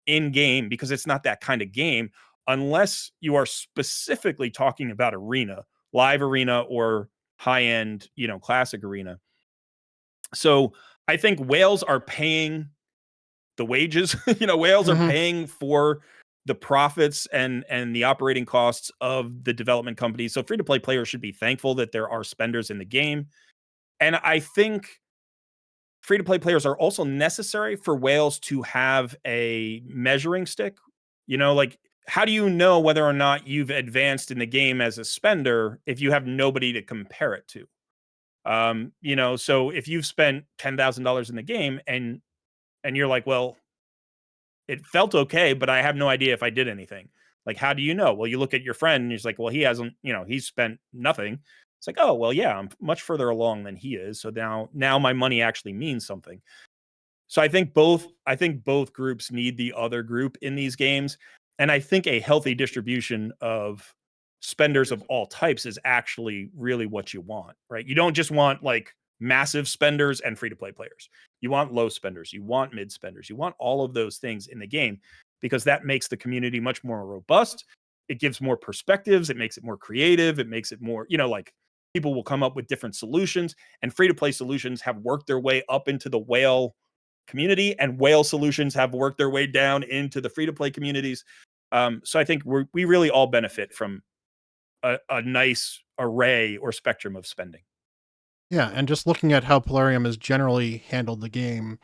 in game, because it's not that kind of game unless you are specifically talking about arena, live arena, or high end, classic arena. So I think whales are paying the wages. Whales are Hmm. paying for the profits and the operating costs of the development companies. So free to play players should be thankful that there are spenders in the game. And I think free to play players are also necessary for whales to have a measuring stick. Like, how do you know whether or not you've advanced in the game as a spender if you have nobody to compare it to? So if you've spent $10,000 in the game and you're like, well, it felt okay, but I have no idea if I did anything. Like, how do you know? Well, you look at your friend and he's like, well, he hasn't, he's spent nothing. It's like, oh, well, yeah, I'm much further along than he is. So now my money actually means something. So I think both groups need the other group in these games, and I think a healthy distribution of spenders of all types is actually really what you want, right? You don't just want like massive spenders and free to play players. You want low spenders, you want mid spenders, you want all of those things in the game because that makes the community much more robust. It gives more perspectives, it makes it more creative, it makes it more, like people will come up with different solutions, and free to play solutions have worked their way up into the whale community, and whale solutions have worked their way down into the free to play communities. So I think we really all benefit from a nice array or spectrum of spending. Yeah, and just looking at how Polarium has generally handled the game,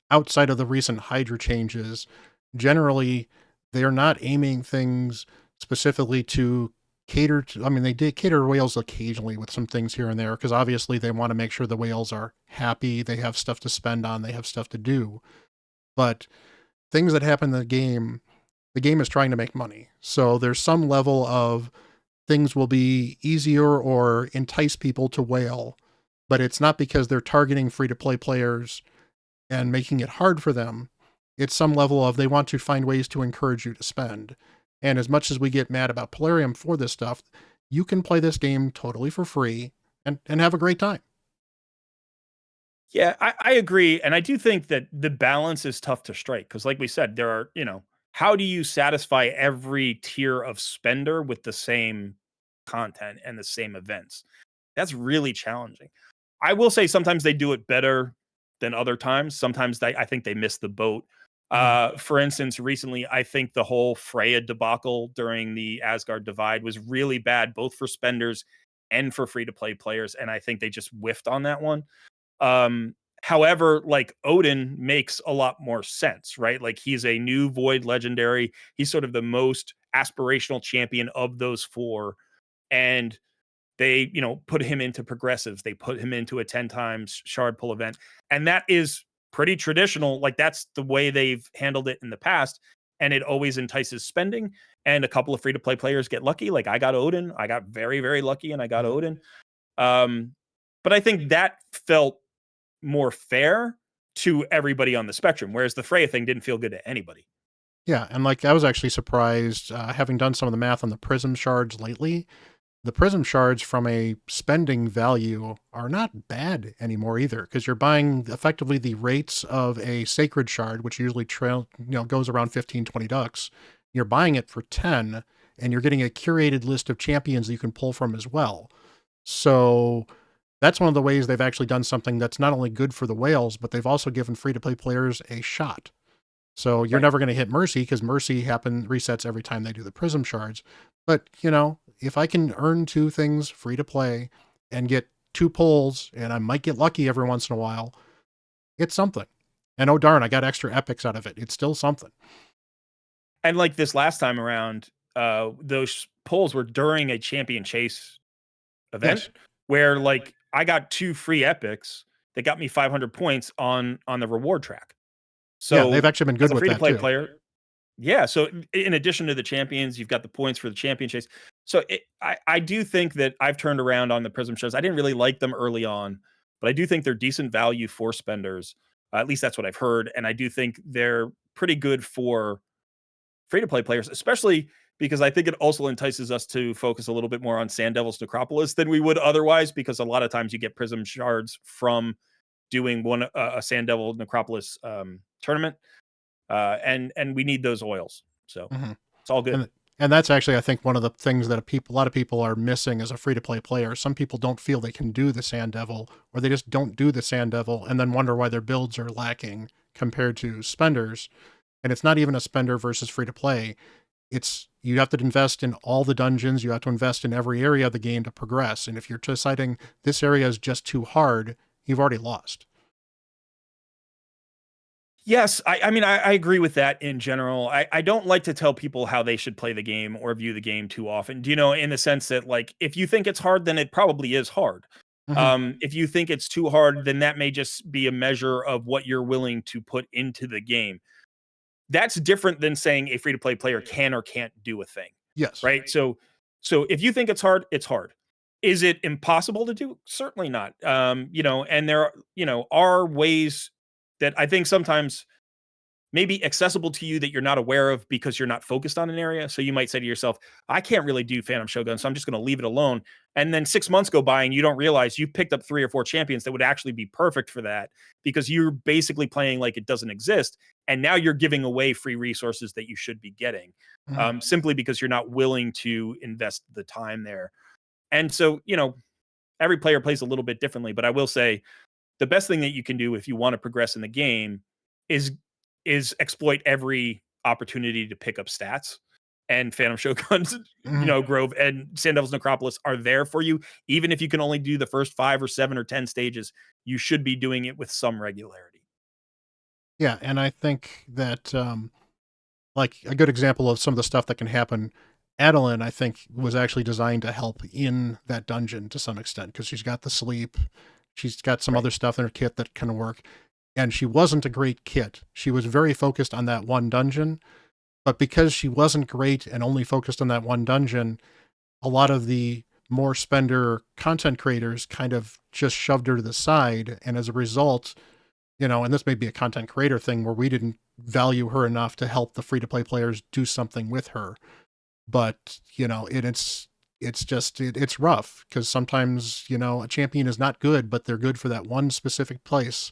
outside of the recent Hydra changes, generally they are not aiming things specifically to cater to. I mean, they did cater to whales occasionally with some things here and there because obviously they want to make sure the whales are happy, they have stuff to spend on, they have stuff to do. But things that happen in the game is trying to make money. So there's some level of things will be easier or entice people to whale, but it's not because they're targeting free to play players and making it hard for them. It's some level of they want to find ways to encourage you to spend. And as much as we get mad about Polarium for this stuff, you can play this game totally for free and have a great time. Yeah, I agree. And I do think that the balance is tough to strike because, like we said, there are, how do you satisfy every tier of spender with the same content and the same events? That's really challenging. I will say sometimes they do it better than other times. Sometimes I think they miss the boat. Mhm. For instance, recently, I think the whole Freya debacle during the Asgard Divide was really bad, both for spenders and for free to play players. And I think they just whiffed on that one. Um, However, like Odin makes a lot more sense, right? Like he's a new Void legendary. He's sort of the most aspirational champion of those four. And they, put him into progressives. They put him into a 10 times shard pull event. And that is pretty traditional. Like that's the way they've handled it in the past. And it always entices spending. And a couple of free to play players get lucky. Like I got Odin. I got very, very lucky and I got Mhm. Odin. Um, but I think that felt more fair to everybody on the spectrum, whereas the Freya thing didn't feel good to anybody. Yeah, and like I was actually surprised, having done some of the math on the prism shards lately. The prism shards from a spending value are not bad anymore either, because you're buying effectively the rates of a sacred shard, which usually goes around 15, 20 ducks. You're buying it for 10, and you're getting a curated list of champions that you can pull from as well. So that's one of the ways they've actually done something that's not only good for the whales, but they've also given free to play players a shot. So you're Right. never going to hit Mercy because Mercy resets every time they do the Prism shards. But if I can earn two things free to play and get two pulls, and I might get lucky every once in a while, it's something. And oh darn, I got extra epics out of it. It's still something. And like this last time around, those polls were during a champion chase event Yes. where like I got two free epics that got me 500 points on the reward track. Yeah, they've So actually been as good a with free to that play too. player, yeah. So in addition to the champions, you've got the points for the champion chase. So I do think that I've turned around on the Prism shows. I didn't really like them early on, but I do think they're decent value for spenders. At least that's what I've heard, and I do think they're pretty good for free to play players, especially because I think it also entices us to focus a little bit more on Sand Devil's Necropolis than we would otherwise, because a lot of times you get Prism shards from doing a Sand Devil Necropolis tournament. And we need those oils. So Mhm. it's all good. And and that's actually, I think, one of the things that a lot of people are missing as a free-to-play player. Some people don't feel they can do the Sand Devil, or they just don't do the Sand Devil and then wonder why their builds are lacking compared to spenders. And it's not even a spender versus free-to-play. It's you have to invest in all the dungeons, you have to invest in every area of the game to progress. And if you're deciding this area is just too hard, you've already lost. Yes, I mean, I agree with that in general. I don't like to tell people how they should play the game or view the game too often. Do you know, in the sense that, like, if you think it's hard, then it probably is hard. Mhm. If you think it's too hard, then that may just be a measure of what you're willing to put into the game. That's different than saying a free to play player can or can't do a thing, Yes. right? So if you think it's hard, it's hard. Is it impossible to do? Certainly not. And there are ways that I think sometimes maybe accessible to you that you're not aware of because you're not focused on an area. So you might say to yourself, I can't really do Phantom Shogun, so I'm just going to leave it alone. And then 6 months go by and you don't realize you've picked up 3 or 4 champions that would actually be perfect for that because you're basically playing like it doesn't exist. And now you're giving away free resources that you should be getting, Mhm. simply because you're not willing to invest the time there. And so, every player plays a little bit differently. But I will say, the best thing that you can do if you want to progress in the game is exploit every opportunity to pick up stats. And Phantom Shogun's, Mhm. Grove and Sand Devil's Necropolis are there for you. Even if you can only do the first 5 or 7 or 10 stages, you should be doing it with some regularity. Yeah, and I think that, like, a good example of some of the stuff that can happen, Adeline, I think, was actually designed to help in that dungeon to some extent because she's got the sleep, she's got some Right. other stuff in her kit that can work, and she wasn't a great kit. She was very focused on that one dungeon, but because she wasn't great and only focused on that one dungeon, a lot of the more spender content creators kind of just shoved her to the side, and as a result, and this may be a content creator thing where we didn't value her enough to help the free to play players do something with her. But, it's rough because sometimes, a champion is not good, but they're good for that one specific place.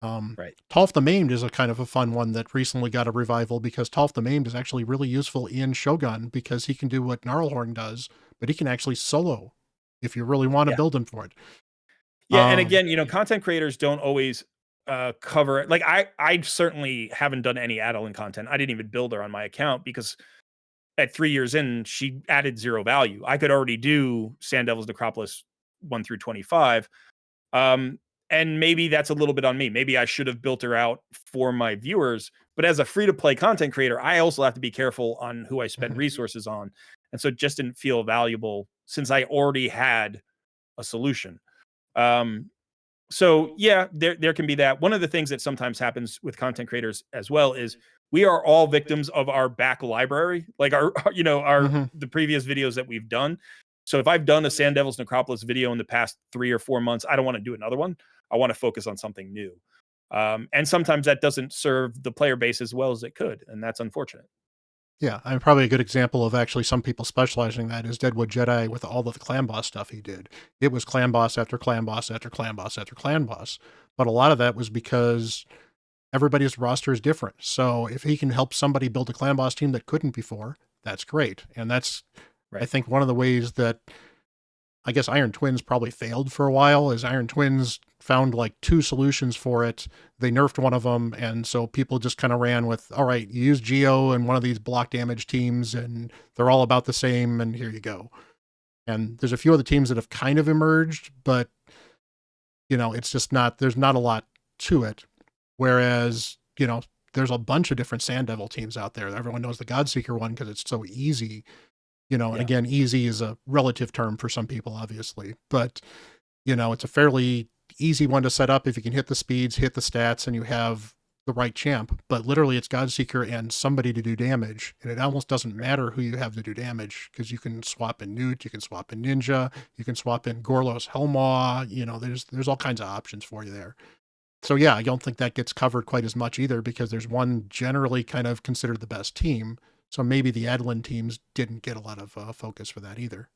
Right. Tolf the Maimed is a kind of a fun one that recently got a revival because Tolf the Maimed is actually really useful in Shogun because he can do what Gnarlhorn does, but he can actually solo if you really want to Yeah. build him for it. Yeah, and Um, again, content creators don't always cover it. Like I certainly haven't done any Adeline content. I didn't even build her on my account because at 3 years in, she added 0 value. I could already do Sand Devil's Necropolis 1 through 25. Um, and maybe that's a little bit on me. Maybe I should have built her out for my viewers. But as a free to play content creator, I also have to be careful on who I spend mhm, resources on. And so it just didn't feel valuable since I already had a solution. Um, so yeah, there can be that. One of the things that sometimes happens with content creators as well is we are all victims of our back library, like our mhm. the previous videos that we've done. So if I've done a Sand Devil's Necropolis video in the past 3 or 4 months, I don't want to do another one. I want to focus on something new. And sometimes that doesn't serve the player base as well as it could, and that's unfortunate. Yeah, I'm probably a good example of actually some people specializing in that is Deadwood Jedi with all of the clan boss stuff he did. It was clan boss after clan boss after clan boss after clan boss. But a lot of that was because everybody's roster is different. So if he can help somebody build a clan boss team that couldn't before, that's great. And that's, I Right. think, one of the ways that I guess Iron Twins probably failed for a while is Iron Twins found like two solutions for it. They nerfed one of them, and so people just kind of ran with, all right, you use Geo and one of these block damage teams, and they're all about the same, and here you go. And there's a few other teams that have kind of emerged, but it's just not there's not a lot to it. Whereas, there's a bunch of different Sand Devil teams out there. Everyone knows the Godseeker one because it's so easy, and Yeah. again, easy is a relative term for some people, obviously, but it's a fairly easy one to set up if you can hit the speeds, hit the stats, and you have the right champ. But literally, it's Godseeker and somebody to do damage, and it almost doesn't Right. matter who you have to do damage because you can swap in Newt, you can swap in Ninja, you can swap in Gorlos Helmaw. There's all kinds of options for you there. So yeah, I don't think that gets covered quite as much either because there's one generally kind of considered the best team. So maybe the Adeline teams didn't get a lot of focus for that either.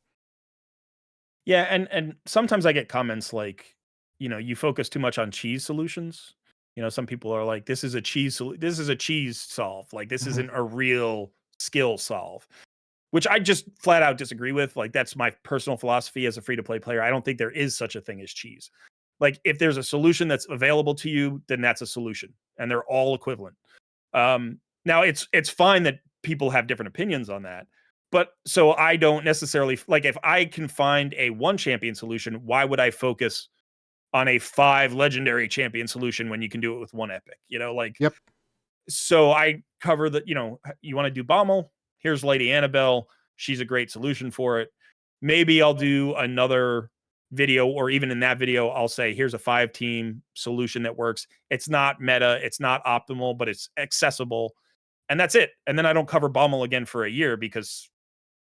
Yeah, and sometimes I get comments like, you focus too much on cheese solutions. You know, some people are like, this is a cheese solve. Like this Mhm. isn't a real skill solve, which I just flat out disagree with. Like that's my personal philosophy as a free to play player. I don't think there is such a thing as cheese. Like if there's a solution that's available to you, then that's a solution, and they're all equivalent. Now it's fine that people have different opinions on that, but so I don't necessarily like if I can find a one champion solution, why would I focus on a five legendary champion solution when you can do it with one epic? You know, like Yep. so I cover the, you know, you want to do Bommel? Here's Lady Annabelle. She's a great solution for it. Maybe I'll do another video, or even in that video, I'll say, here's a 5 team solution that works. It's not meta, it's not optimal, but it's accessible. And that's it. And then I don't cover Bommel again for a year because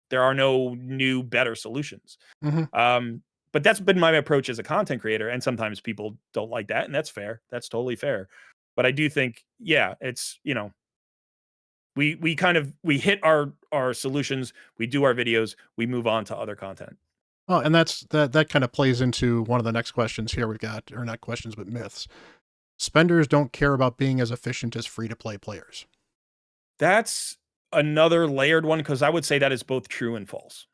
there are no new, better solutions. Mhm. Um, but that's been my approach as a content creator. And sometimes people don't like that. And that's fair. That's totally fair. But I do think, yeah, it's, you know, we kind of we hit our solutions, we do our videos, we move on to other content. Oh, and that kind of plays into one of the next questions here we've got, or not questions, but myths. Spenders don't care about being as efficient as free to play players. That's another layered one because I would say that is both true and false.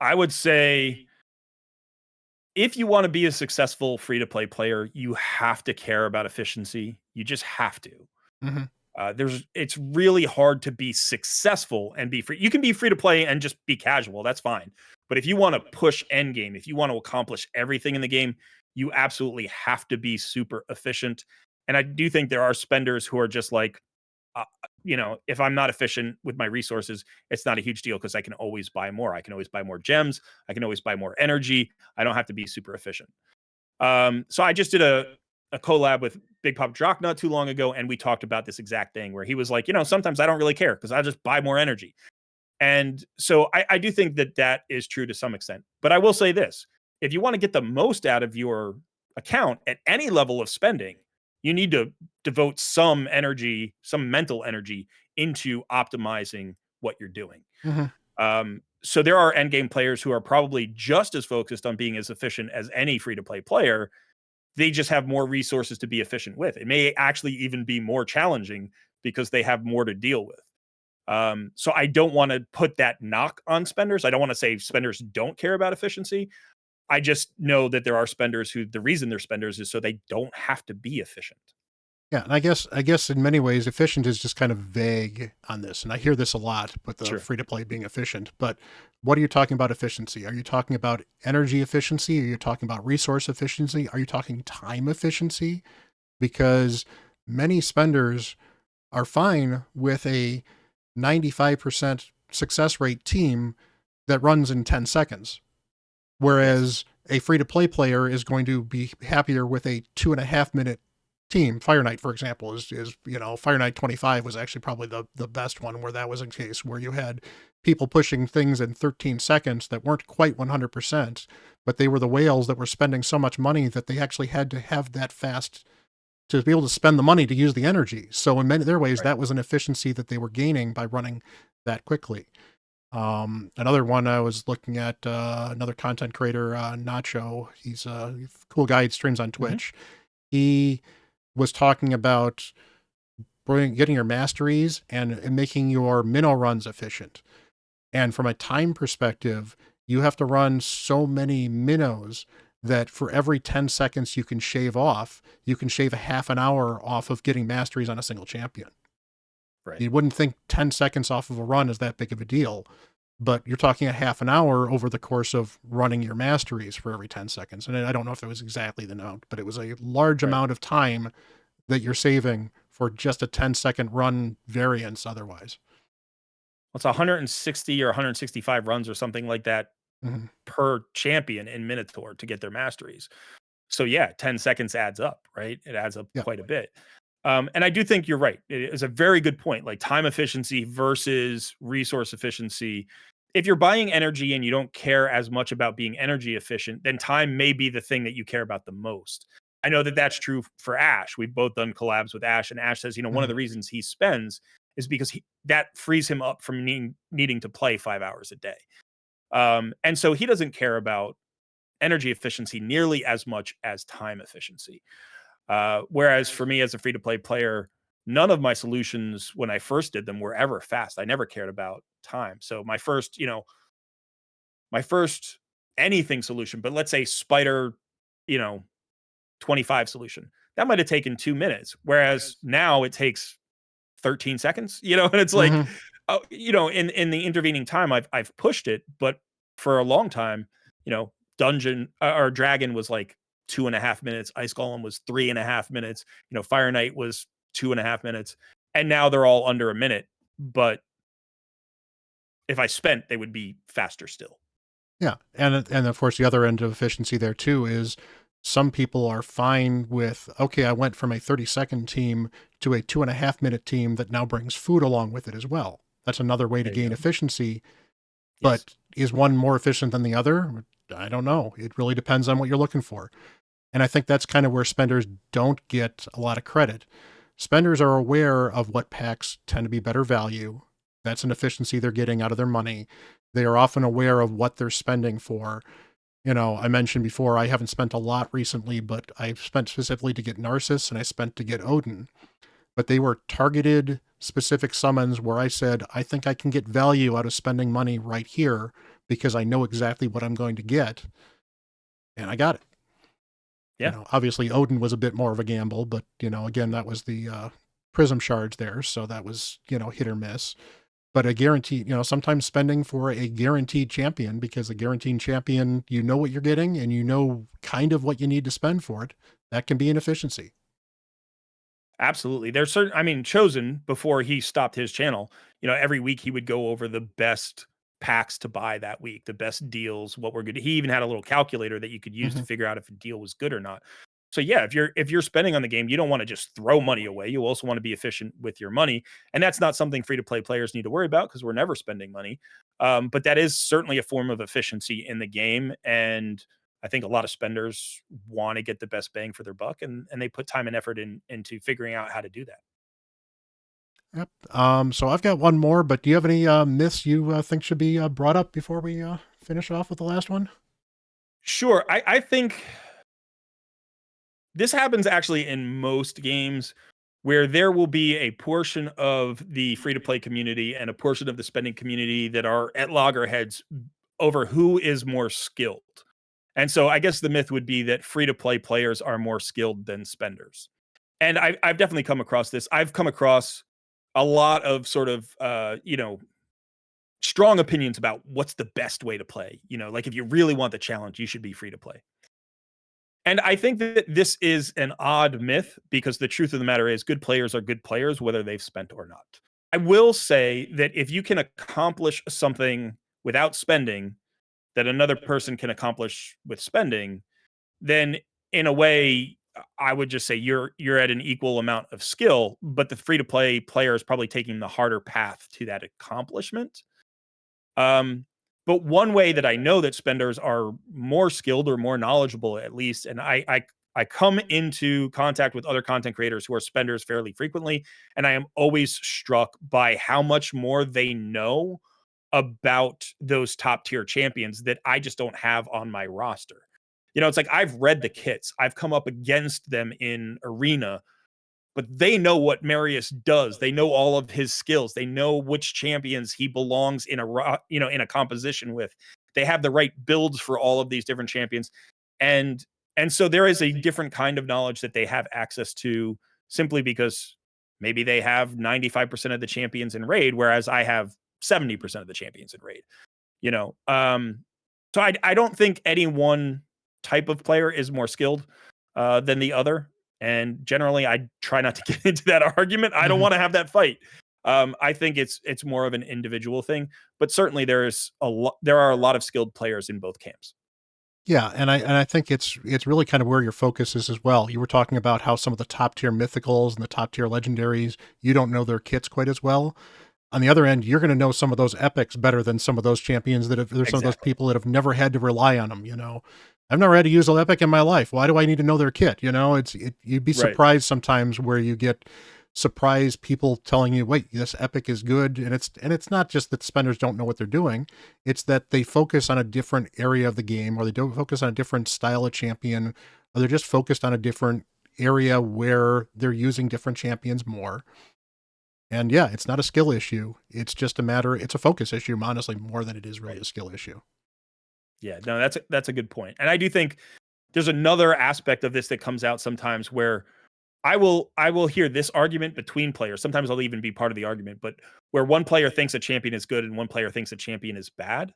I would say if you want to be a successful free to play player, you have to care about efficiency. You just have to. Mhm. It's really hard to be successful and be free. You can be free to play and just be casual. That's fine. But if you want to push end game, if you want to accomplish everything in the game, you absolutely have to be super efficient. And I do think there are spenders who are just like, you know, if I'm not efficient with my resources, it's not a huge deal because I can always buy more. I can always buy more gems. I can always buy more energy. I don't have to be super efficient. So I just did a collab with Big Pop Jock not too long ago, and we talked about this exact thing where he was like, you know, sometimes I don't really care because I just buy more energy. And so I do think that that is true to some extent. But I will say this: if you want to get the most out of your account at any level of spending, you need to devote some energy, some mental energy into optimizing what you're doing. Mhm. So there are end game players who are probably just as focused on being as efficient as any free to play player. They just have more resources to be efficient with. It may actually even be more challenging because they have more to deal with. So I don't want to put that knock on spenders. I don't want to say spenders don't care about efficiency. I just know that there are spenders who the reason they're spenders is so they don't have to be efficient. Yeah, and I guess in many ways, efficient is just kind of vague on this, and I hear this a lot with the Sure. free to play being efficient. But what are you talking about efficiency? Are you talking about energy efficiency? Are you talking about resource efficiency? Are you talking time efficiency? Because many spenders are fine with a 95% success rate team that runs in 10 seconds, Yes. whereas a free to play player is going to be happier with a 2.5 minute team. Fire Knight, for example, is Fire Knight 25 was actually probably the best one where that was a case where you had people pushing things in 13 seconds that weren't quite 100%, but they were the whales that were spending so much money that they actually had to have that fast to be able to spend the money to use the energy. So in many their ways, Right. that was an efficiency that they were gaining by running that quickly. Another one I was looking at, another content creator, Nacho. He's a cool guy. He streams on Hmm. Twitch. He was talking about getting your masteries and making your minnow runs efficient. And from a time perspective, you have to run so many minnows that for every 10 seconds you can shave off, you can shave a half an hour off of getting masteries on a single champion. Right. You wouldn't think 10 seconds off of a run is that big of a deal, but you're talking a half an hour over the course of running your masteries for every 10 seconds. And I don't know if it was exactly the note, but it was a large Right. amount of time that you're saving for just a 10-second run variance otherwise. It's 160 or 165 runs or something like that Mhm. per champion in Minotaur to get their masteries. So yeah, 10 seconds adds up, right? It adds up Yeah. quite a bit. And I do think you're right. It is a very good point, like time efficiency versus resource efficiency. If you're buying energy and you don't care as much about being energy efficient, then time may be the thing that you care about the most. I know that that's true for Ash. We've both done collabs with Ash, and Ash says, you know, one of Mhm. the reasons he spends is because that frees him up from needing to play 5 hours a day. And so he doesn't care about energy efficiency nearly as much as time efficiency. Whereas for me as a free to play player, none of my solutions when I first did them were ever fast. I never cared about time. So my first anything solution, but let's say spider, you know, 25 solution, that might have taken 2 minutes. Whereas now it takes 13 seconds, and it's like, Mhm. in the intervening time, I've pushed it, but for a long time, dungeon or dragon was like 2.5 minutes, ice golem was 3.5 minutes, fire knight was 2.5 minutes, and now they're all under a minute. But if I spent, they would be faster still. Yeah, and of course the other end of efficiency there too is some people are fine with, okay, I went from a 30-second team to a 2.5 minute team that now brings food along with it as well. That's another way to There you gain go. efficiency, Yes. but is one more efficient than the other? I don't know. It really depends on what you're looking for. And I think that's kind of where spenders don't get a lot of credit. Spenders are aware of what packs tend to be better value. That's an efficiency they're getting out of their money. They are often aware of what they're spending for. I mentioned before, I haven't spent a lot recently, but I've spent specifically to get Narcissus and I spent to get Odin. But they were targeted, specific summons where I said, I think I can get value out of spending money right here because I know exactly what I'm going to get. And I got it. Yeah. Obviously Odin was a bit more of a gamble, but again, that was the prism shards there, so that was hit or miss. But a guaranteed, sometimes spending for a guaranteed champion, because a guaranteed champion, you know what you're getting and you know kind of what you need to spend for it, that can be an efficiency. Absolutely. There's certain, I mean, Chosen, before he stopped his channel, every week he would go over the best packs to buy that week, the best deals, what were good. He even had a little calculator that you could use to Hmm. figure out if a deal was good or not. So yeah, if you're spending on the game, you don't want to just throw money away. You also want to be efficient with your money. And that's not something free to play players need to worry about because we're never spending money. But that is certainly a form of efficiency in the game. And I think a lot of spenders want to get the best bang for their buck, and they put time and effort into figuring out how to do that. Yep. So I've got one more, but do you have any myths you think should be brought up before we finish off with the last one? Sure, I think this happens actually in most games where there will be a portion of the free to play community and a portion of the spending community that are at loggerheads over who is more skilled. And so I guess the myth would be that free to play players are more skilled than spenders. And I've definitely come across this. I've come across a lot of sort of, strong opinions about what's the best way to play. Like if you really want the challenge, you should be free to play. And I think that this is an odd myth because the truth of the matter is good players are good players, whether they've spent or not. I will say that if you can accomplish something without spending that another person can accomplish with spending, then in a way, I would just say you're at an equal amount of skill, but the free to play player is probably taking the harder path to that accomplishment. Um, but one way that I know that spenders are more skilled or more knowledgeable, at least, and I come into contact with other content creators who are spenders fairly frequently, and I am always struck by how much more they know about those top tier champions that I just don't have on my roster. It's like I've read the kits, I've come up against them in arena, but they know what Marius does. They know all of his skills. They know which champions he belongs in in a composition with. They have the right builds for all of these different champions. And and so there is a different kind of knowledge that they have access to simply because maybe they have 95% of the champions in raid whereas I have 70% of the champions in raid. You know. So I don't think any one type of player is more skilled than the other. And generally, I try not to get into that argument. I don't Hmm. want to have that fight. I think it's more of an individual thing, but certainly there are a lot of skilled players in both camps. Yeah, and I think it's really kind of where your focus is as well. You were talking about how some of the top tier mythicals and the top tier legendaries, you don't know their kits quite as well. On the other end, you're going to know some of those epics better than some of those champions that have. There's some of those Exactly. people that have never had to rely on them. I've never had to use an epic in my life. Why do I need to know their kit? You'd be Right. surprised sometimes where you get surprised people telling you, "Wait, this epic is good," and it's not just that spenders don't know what they're doing. It's that they focus on a different area of the game, or they don't focus on a different style of champion, or they're just focused on a different area where they're using different champions more. And yeah, it's not a skill issue. It's just a matter, it's a focus issue, honestly, more than it is really Right. a skill issue. Yeah, no, that's a good point. And I do think there's another aspect of this that comes out sometimes where I will hear this argument between players. Sometimes I'll even be part of the argument, but where one player thinks a champion is good and one player thinks a champion is bad.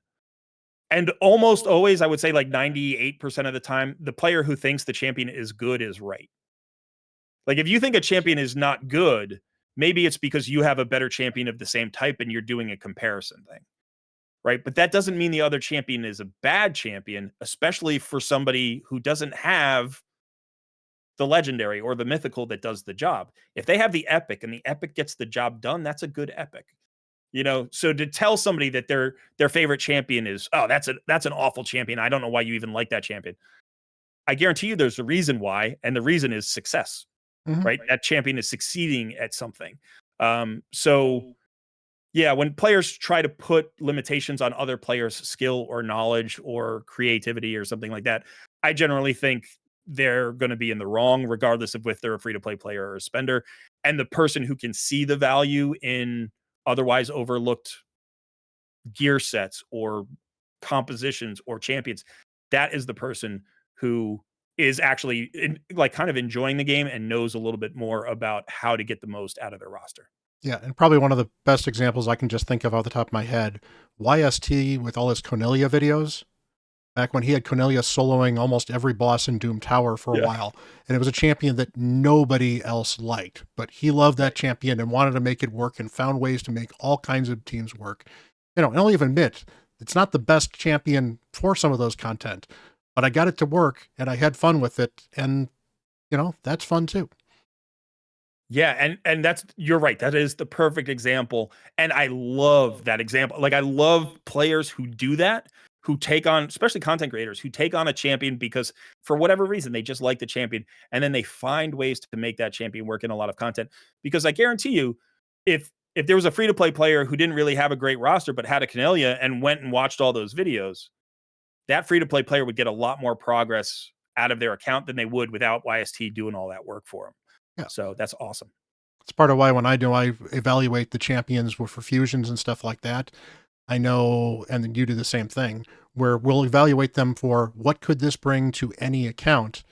And almost always, I would say like 98% of the time, the player who thinks the champion is good is right. Like if you think a champion is not good, maybe it's because you have a better champion of the same type and you're doing a comparison thing. Right. But that doesn't mean the other champion is a bad champion, especially for somebody who doesn't have the legendary or the mythical that does the job. If they have the epic and the epic gets the job done, that's a good epic. So to tell somebody that their favorite champion is, oh, that's an awful champion. I don't know why you even like that champion. I guarantee you there's a reason why, and the reason is success, Hmm. right? That champion is succeeding at something. So yeah, when players try to put limitations on other players' skill or knowledge or creativity or something like that, I generally think they're going to be in the wrong, regardless of if they're a free to play player or a spender. And the person who can see the value in otherwise overlooked gear sets or compositions or champions, that is the person who is actually like kind of enjoying the game and knows a little bit more about how to get the most out of their roster. Yeah, and probably one of the best examples I can just think of off the top of my head, YST with all his Cornelia videos. Back when he had Cornelia soloing almost every boss in Doom Tower for a Yeah. while. And it was a champion that nobody else liked. But he loved that Right. champion and wanted to make it work and found ways to make all kinds of teams work. And I'll even admit, it's not the best champion for some of those content, but I got it to work and I had fun with it. And, that's fun too. Yeah, and that's you're right. That is the perfect example, and I love that example. Like I love players who do that, who take on, especially content creators, who take on a champion because for whatever reason they just like the champion, and then they find ways to make that champion work in a lot of content. Because I guarantee you, if there was a free to play player who didn't really have a great roster but had a Canelia and went and watched all those videos, that free to play player would get a lot more progress out of their account than they would without YST doing all that work for them. Yeah. So that's awesome. It's part of why when I evaluate the champions for fusions and stuff like that, I know, and then you do the same thing, where we'll evaluate them for what could this bring to any account,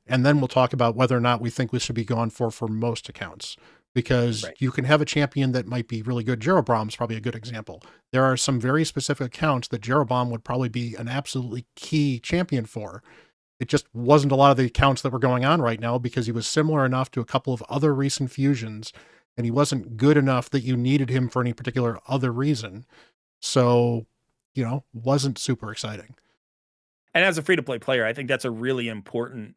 and then we'll talk about whether or not we think we should be going for most accounts. Because Right. you can have a champion that might be really good. Jeroboam's probably a good example. There are some very specific accounts that Jeroboam would probably be an absolutely key champion for. It just wasn't a lot of the accounts that were going on right now because he was similar enough to a couple of other recent fusions, and he wasn't good enough that you needed him for any particular other reason. So, wasn't super exciting. And as a free to play player, I think that's a really important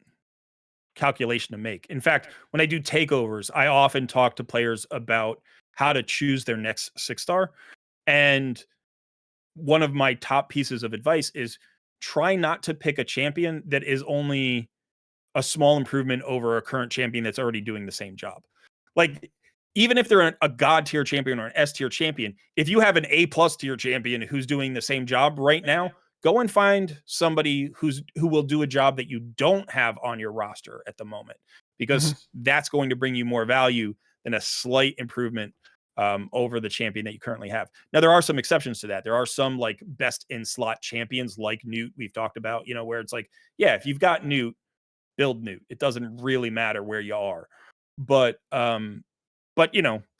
calculation to make. In fact, when I do takeovers, I often talk to players about how to choose their next 6 star. And one of my top pieces of advice is try not to pick a champion that is only a small improvement over a current champion that's already doing the same job. Like, even if they're a god tier champion or an S tier champion, if you have an A plus tier champion who's doing the same job right now, go and find somebody who will do a job that you don't have on your roster at the moment, Mhm. because that's going to bring you more value than a slight improvement over the champion that you currently have. Now, there are some exceptions to that. There are some like best in slot champions like Newt we've talked about, where it's like, yeah, if you've got Newt, build Newt. It doesn't really matter where you are. But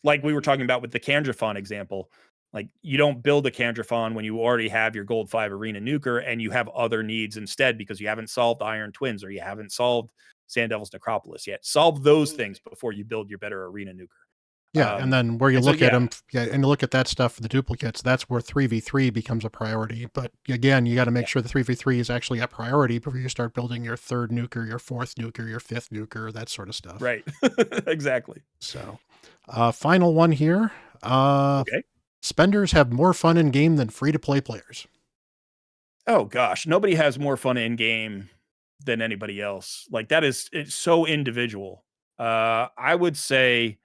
like we were talking about with the Candrafon example, like you don't build a Candrafon when you already have your Gold 5 Arena Nuker and you have other needs instead because you haven't solved Iron Twins or you haven't solved Sand Devil's Necropolis yet. Solve those things before you build your better Arena Nuker. Yeah, and then where you And so look at yeah, them, yeah, and you look at that stuff for the duplicates, that's where 3v3 becomes a priority. But again, you got to make yeah, sure the 3v3 is actually a priority before you start building your third nuker, your fourth nuker, your fifth nuker, that sort of stuff. right. Exactly. So, final one here. Okay. Spenders have more fun in game than free to play players. Oh gosh, nobody has more fun in game than anybody else. Like it's so individual. I would say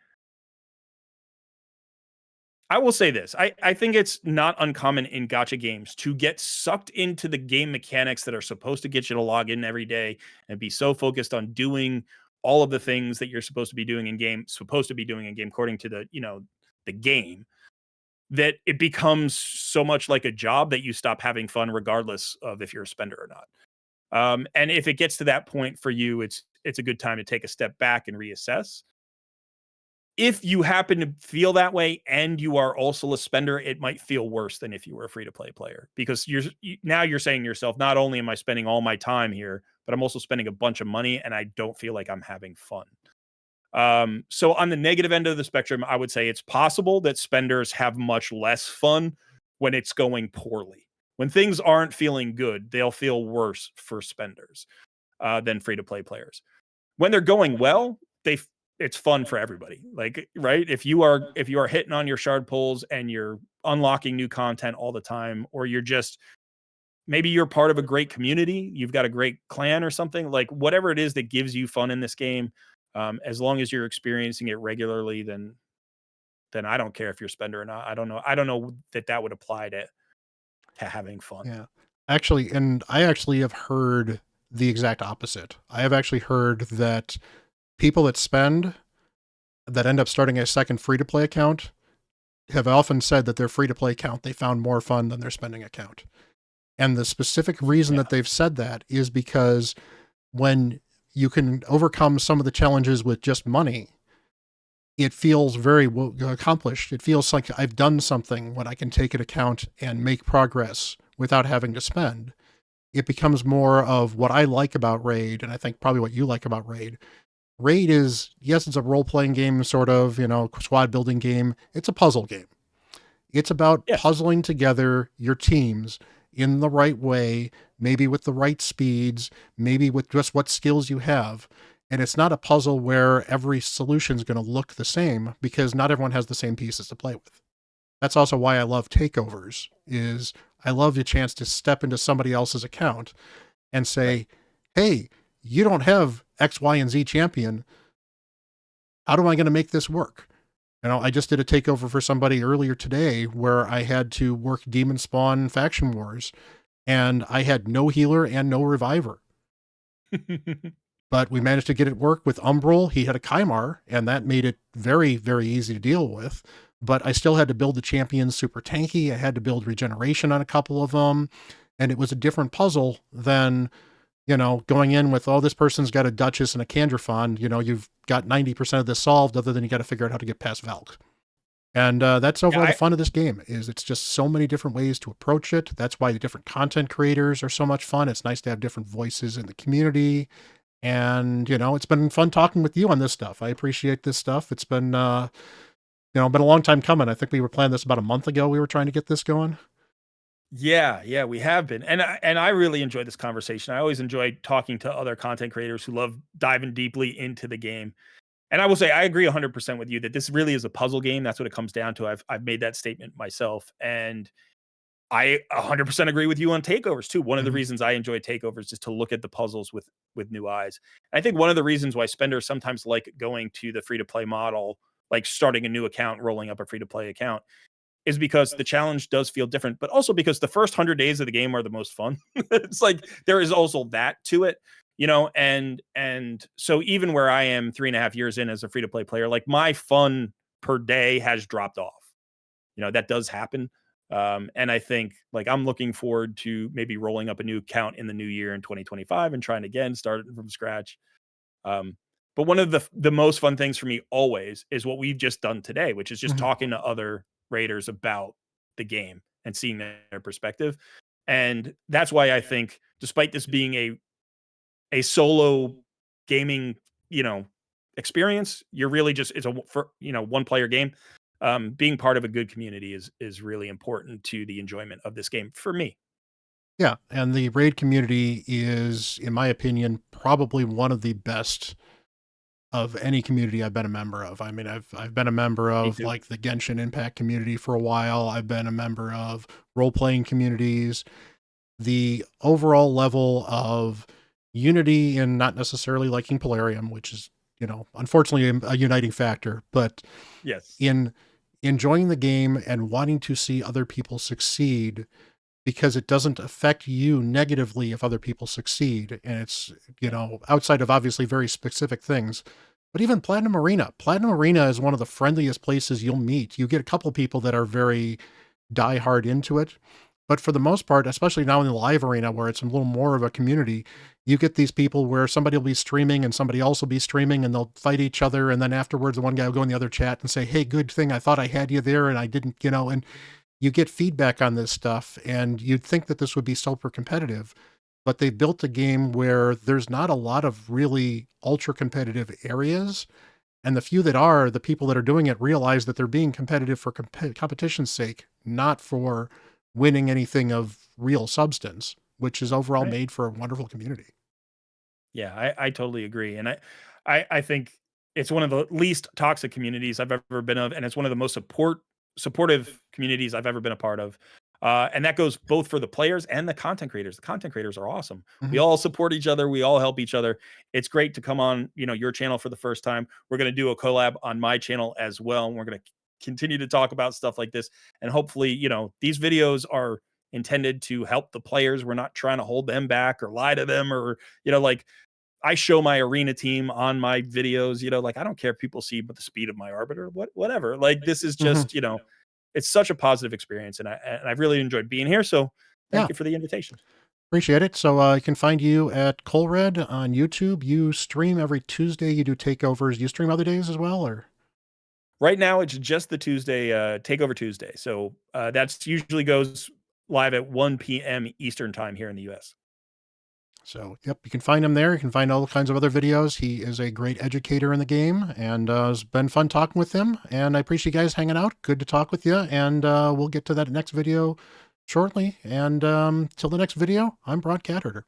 I will say this. I think it's not uncommon in gotcha games to get sucked into the game mechanics that are supposed to get you to log in every day and be so focused on doing all of the things that you're supposed to be doing in game according to the game, that it becomes so much like a job that you stop having fun regardless of if you're a spender or not. And if it gets to that point for you, it's a good time to take a step back and reassess. If you happen to feel that way and you are also a spender, it might feel worse than if you were a free to play player, because now you're saying to yourself, not only am I spending all my time here, but I'm also spending a bunch of money and I don't feel like I'm having fun. So on the negative end of the spectrum, I would say it's possible that spenders have much less fun when it's going poorly. When things aren't feeling good, they'll feel worse for spenders than free to play players. When they're going well, it's fun for everybody. Like, right? If you are hitting on your shard pulls and you're unlocking new content all the time, or you're just maybe you're part of a great community, you've got a great clan or something, like whatever it is that gives you fun in this game, as long as you're experiencing it regularly, then I don't care if you're a spender or not. I don't know that would apply to having fun. Yeah. Actually, and I actually have heard the exact opposite. I have actually heard that people that spend, that end up starting a second free to play account, have often said that their free to play account they found more fun than their spending account. And the specific reason Yeah. that they've said that is because when you can overcome some of the challenges with just money, it feels very accomplished. It feels like I've done something when I can take an account and make progress without having to spend. It becomes more of what I like about Raid, and I think probably what you like about Raid. Raid is, yes, it's a role-playing game, sort of, squad building game. It's a puzzle game. It's about Yes. puzzling together your teams in the right way, maybe with the right speeds, maybe with just what skills you have. And it's not a puzzle where every solution is going to look the same, because not everyone has the same pieces to play with. That's also why I love takeovers, is I love the chance to step into somebody else's account and Right. say, hey, you don't have X, Y, and Z champion. How am I going to make this work? I just did a takeover for somebody earlier today where I had to work Demon Spawn Faction Wars, and I had no healer and no reviver. But we managed to get it work with Umbral. He had a Kymar, and that made it very, very easy to deal with. But I still had to build the champions super tanky. I had to build regeneration on a couple of them. And it was a different puzzle than, going in with, oh, this person's got a Duchess and a Candrafon. You've got 90% of this solved, other than you got to figure out how to get past Valk. And that's Yeah, overall the fun of this game, is it's just so many different ways to approach it. That's why the different content creators are so much fun. It's nice to have different voices in the community. And, it's been fun talking with you on this stuff. I appreciate this stuff. It's been, been a long time coming. I think we were planning this about a month ago. We were trying to get this going. yeah, we have been, and I really enjoy this conversation. I always enjoy talking to other content creators who love diving deeply into the game. And I will say I agree 100% with you that this really is a puzzle game. That's what it comes down to. I've made that statement myself, and I 100% agree with you on takeovers too. One of the Mhm. reasons I enjoy takeovers is to look at the puzzles with new eyes. I think one of the reasons why spenders sometimes like going to the free to play model, like starting a new account, rolling up a free to play account, is because the challenge does feel different, but also because the first 100 days of the game are the most fun. It's like there is also that to it, and so even where I am 3.5 years in as a free to play player, like my fun per day has dropped off. That does happen. And I think like I'm looking forward to maybe rolling up a new account in the new year in 2025 and trying again, starting from scratch. Um, but one of the most fun things for me always is what we've just done today, which is just Mhm. talking to other raiders about the game and seeing their perspective. And that's why I think, despite this being a solo gaming, you know, experience, you're really just it's a for one player game. Being part of a good community is really important to the enjoyment of this game for me. Yeah. And the raid community is, in my opinion, probably one of the best of any community I've been a member of. I mean, I've been a member Me of too. like the Genshin Impact community for a while. I've been a member of role-playing communities. The overall level of unity, and not necessarily liking Polarium, which is, unfortunately a uniting factor, but Yes. in enjoying the game and wanting to see other people succeed, because it doesn't affect you negatively if other people succeed. And it's, outside of obviously very specific things. But even Platinum Arena. Platinum Arena is one of the friendliest places you'll meet. You get a couple people that are very die hard into it. But for the most part, especially now in the live arena where it's a little more of a community, you get these people where somebody will be streaming and somebody else will be streaming and they'll fight each other. And then afterwards, the one guy will go in the other chat and say, hey, good thing I thought I had you there and I didn't, and you get feedback on this stuff. And you'd think that this would be super competitive, but they built a game where there's not a lot of really ultra competitive areas. And the few that are, the people that are doing it realize that they're being competitive for competition's sake, not for winning anything of real substance, which is overall Right. made for a wonderful community. Yeah, I totally agree, and I think it's one of the least toxic communities I've ever been of, and it's one of the most supportive communities I've ever been a part of. And that goes both for the players and the content creators. The content creators are awesome. We Mhm. all support each other. We all help each other. It's great to come on, your channel for the first time. We're going to do a collab on my channel as well. And we're going to continue to talk about stuff like this. And hopefully, these videos are intended to help the players. We're not trying to hold them back or lie to them or, like I show my arena team on my videos, like I don't care if people see but the speed of my arbiter, whatever. Like this is Mhm. just, it's such a positive experience and I've really enjoyed being here. So Yeah, thank you for the invitation. appreciate it. So I can find you at Colred on YouTube. You stream every Tuesday. You do takeovers. You stream other days as well, or? Right now it's just the Tuesday takeover Tuesday. So that's usually goes live at 1 p.m. Eastern time here in the US. So, yep, you can find him there. You can find all kinds of other videos. He is a great educator in the game, and it's been fun talking with him. And I appreciate you guys hanging out. Good to talk with you. And we'll get to that next video shortly. And till the next video, I'm Bront CatHerder.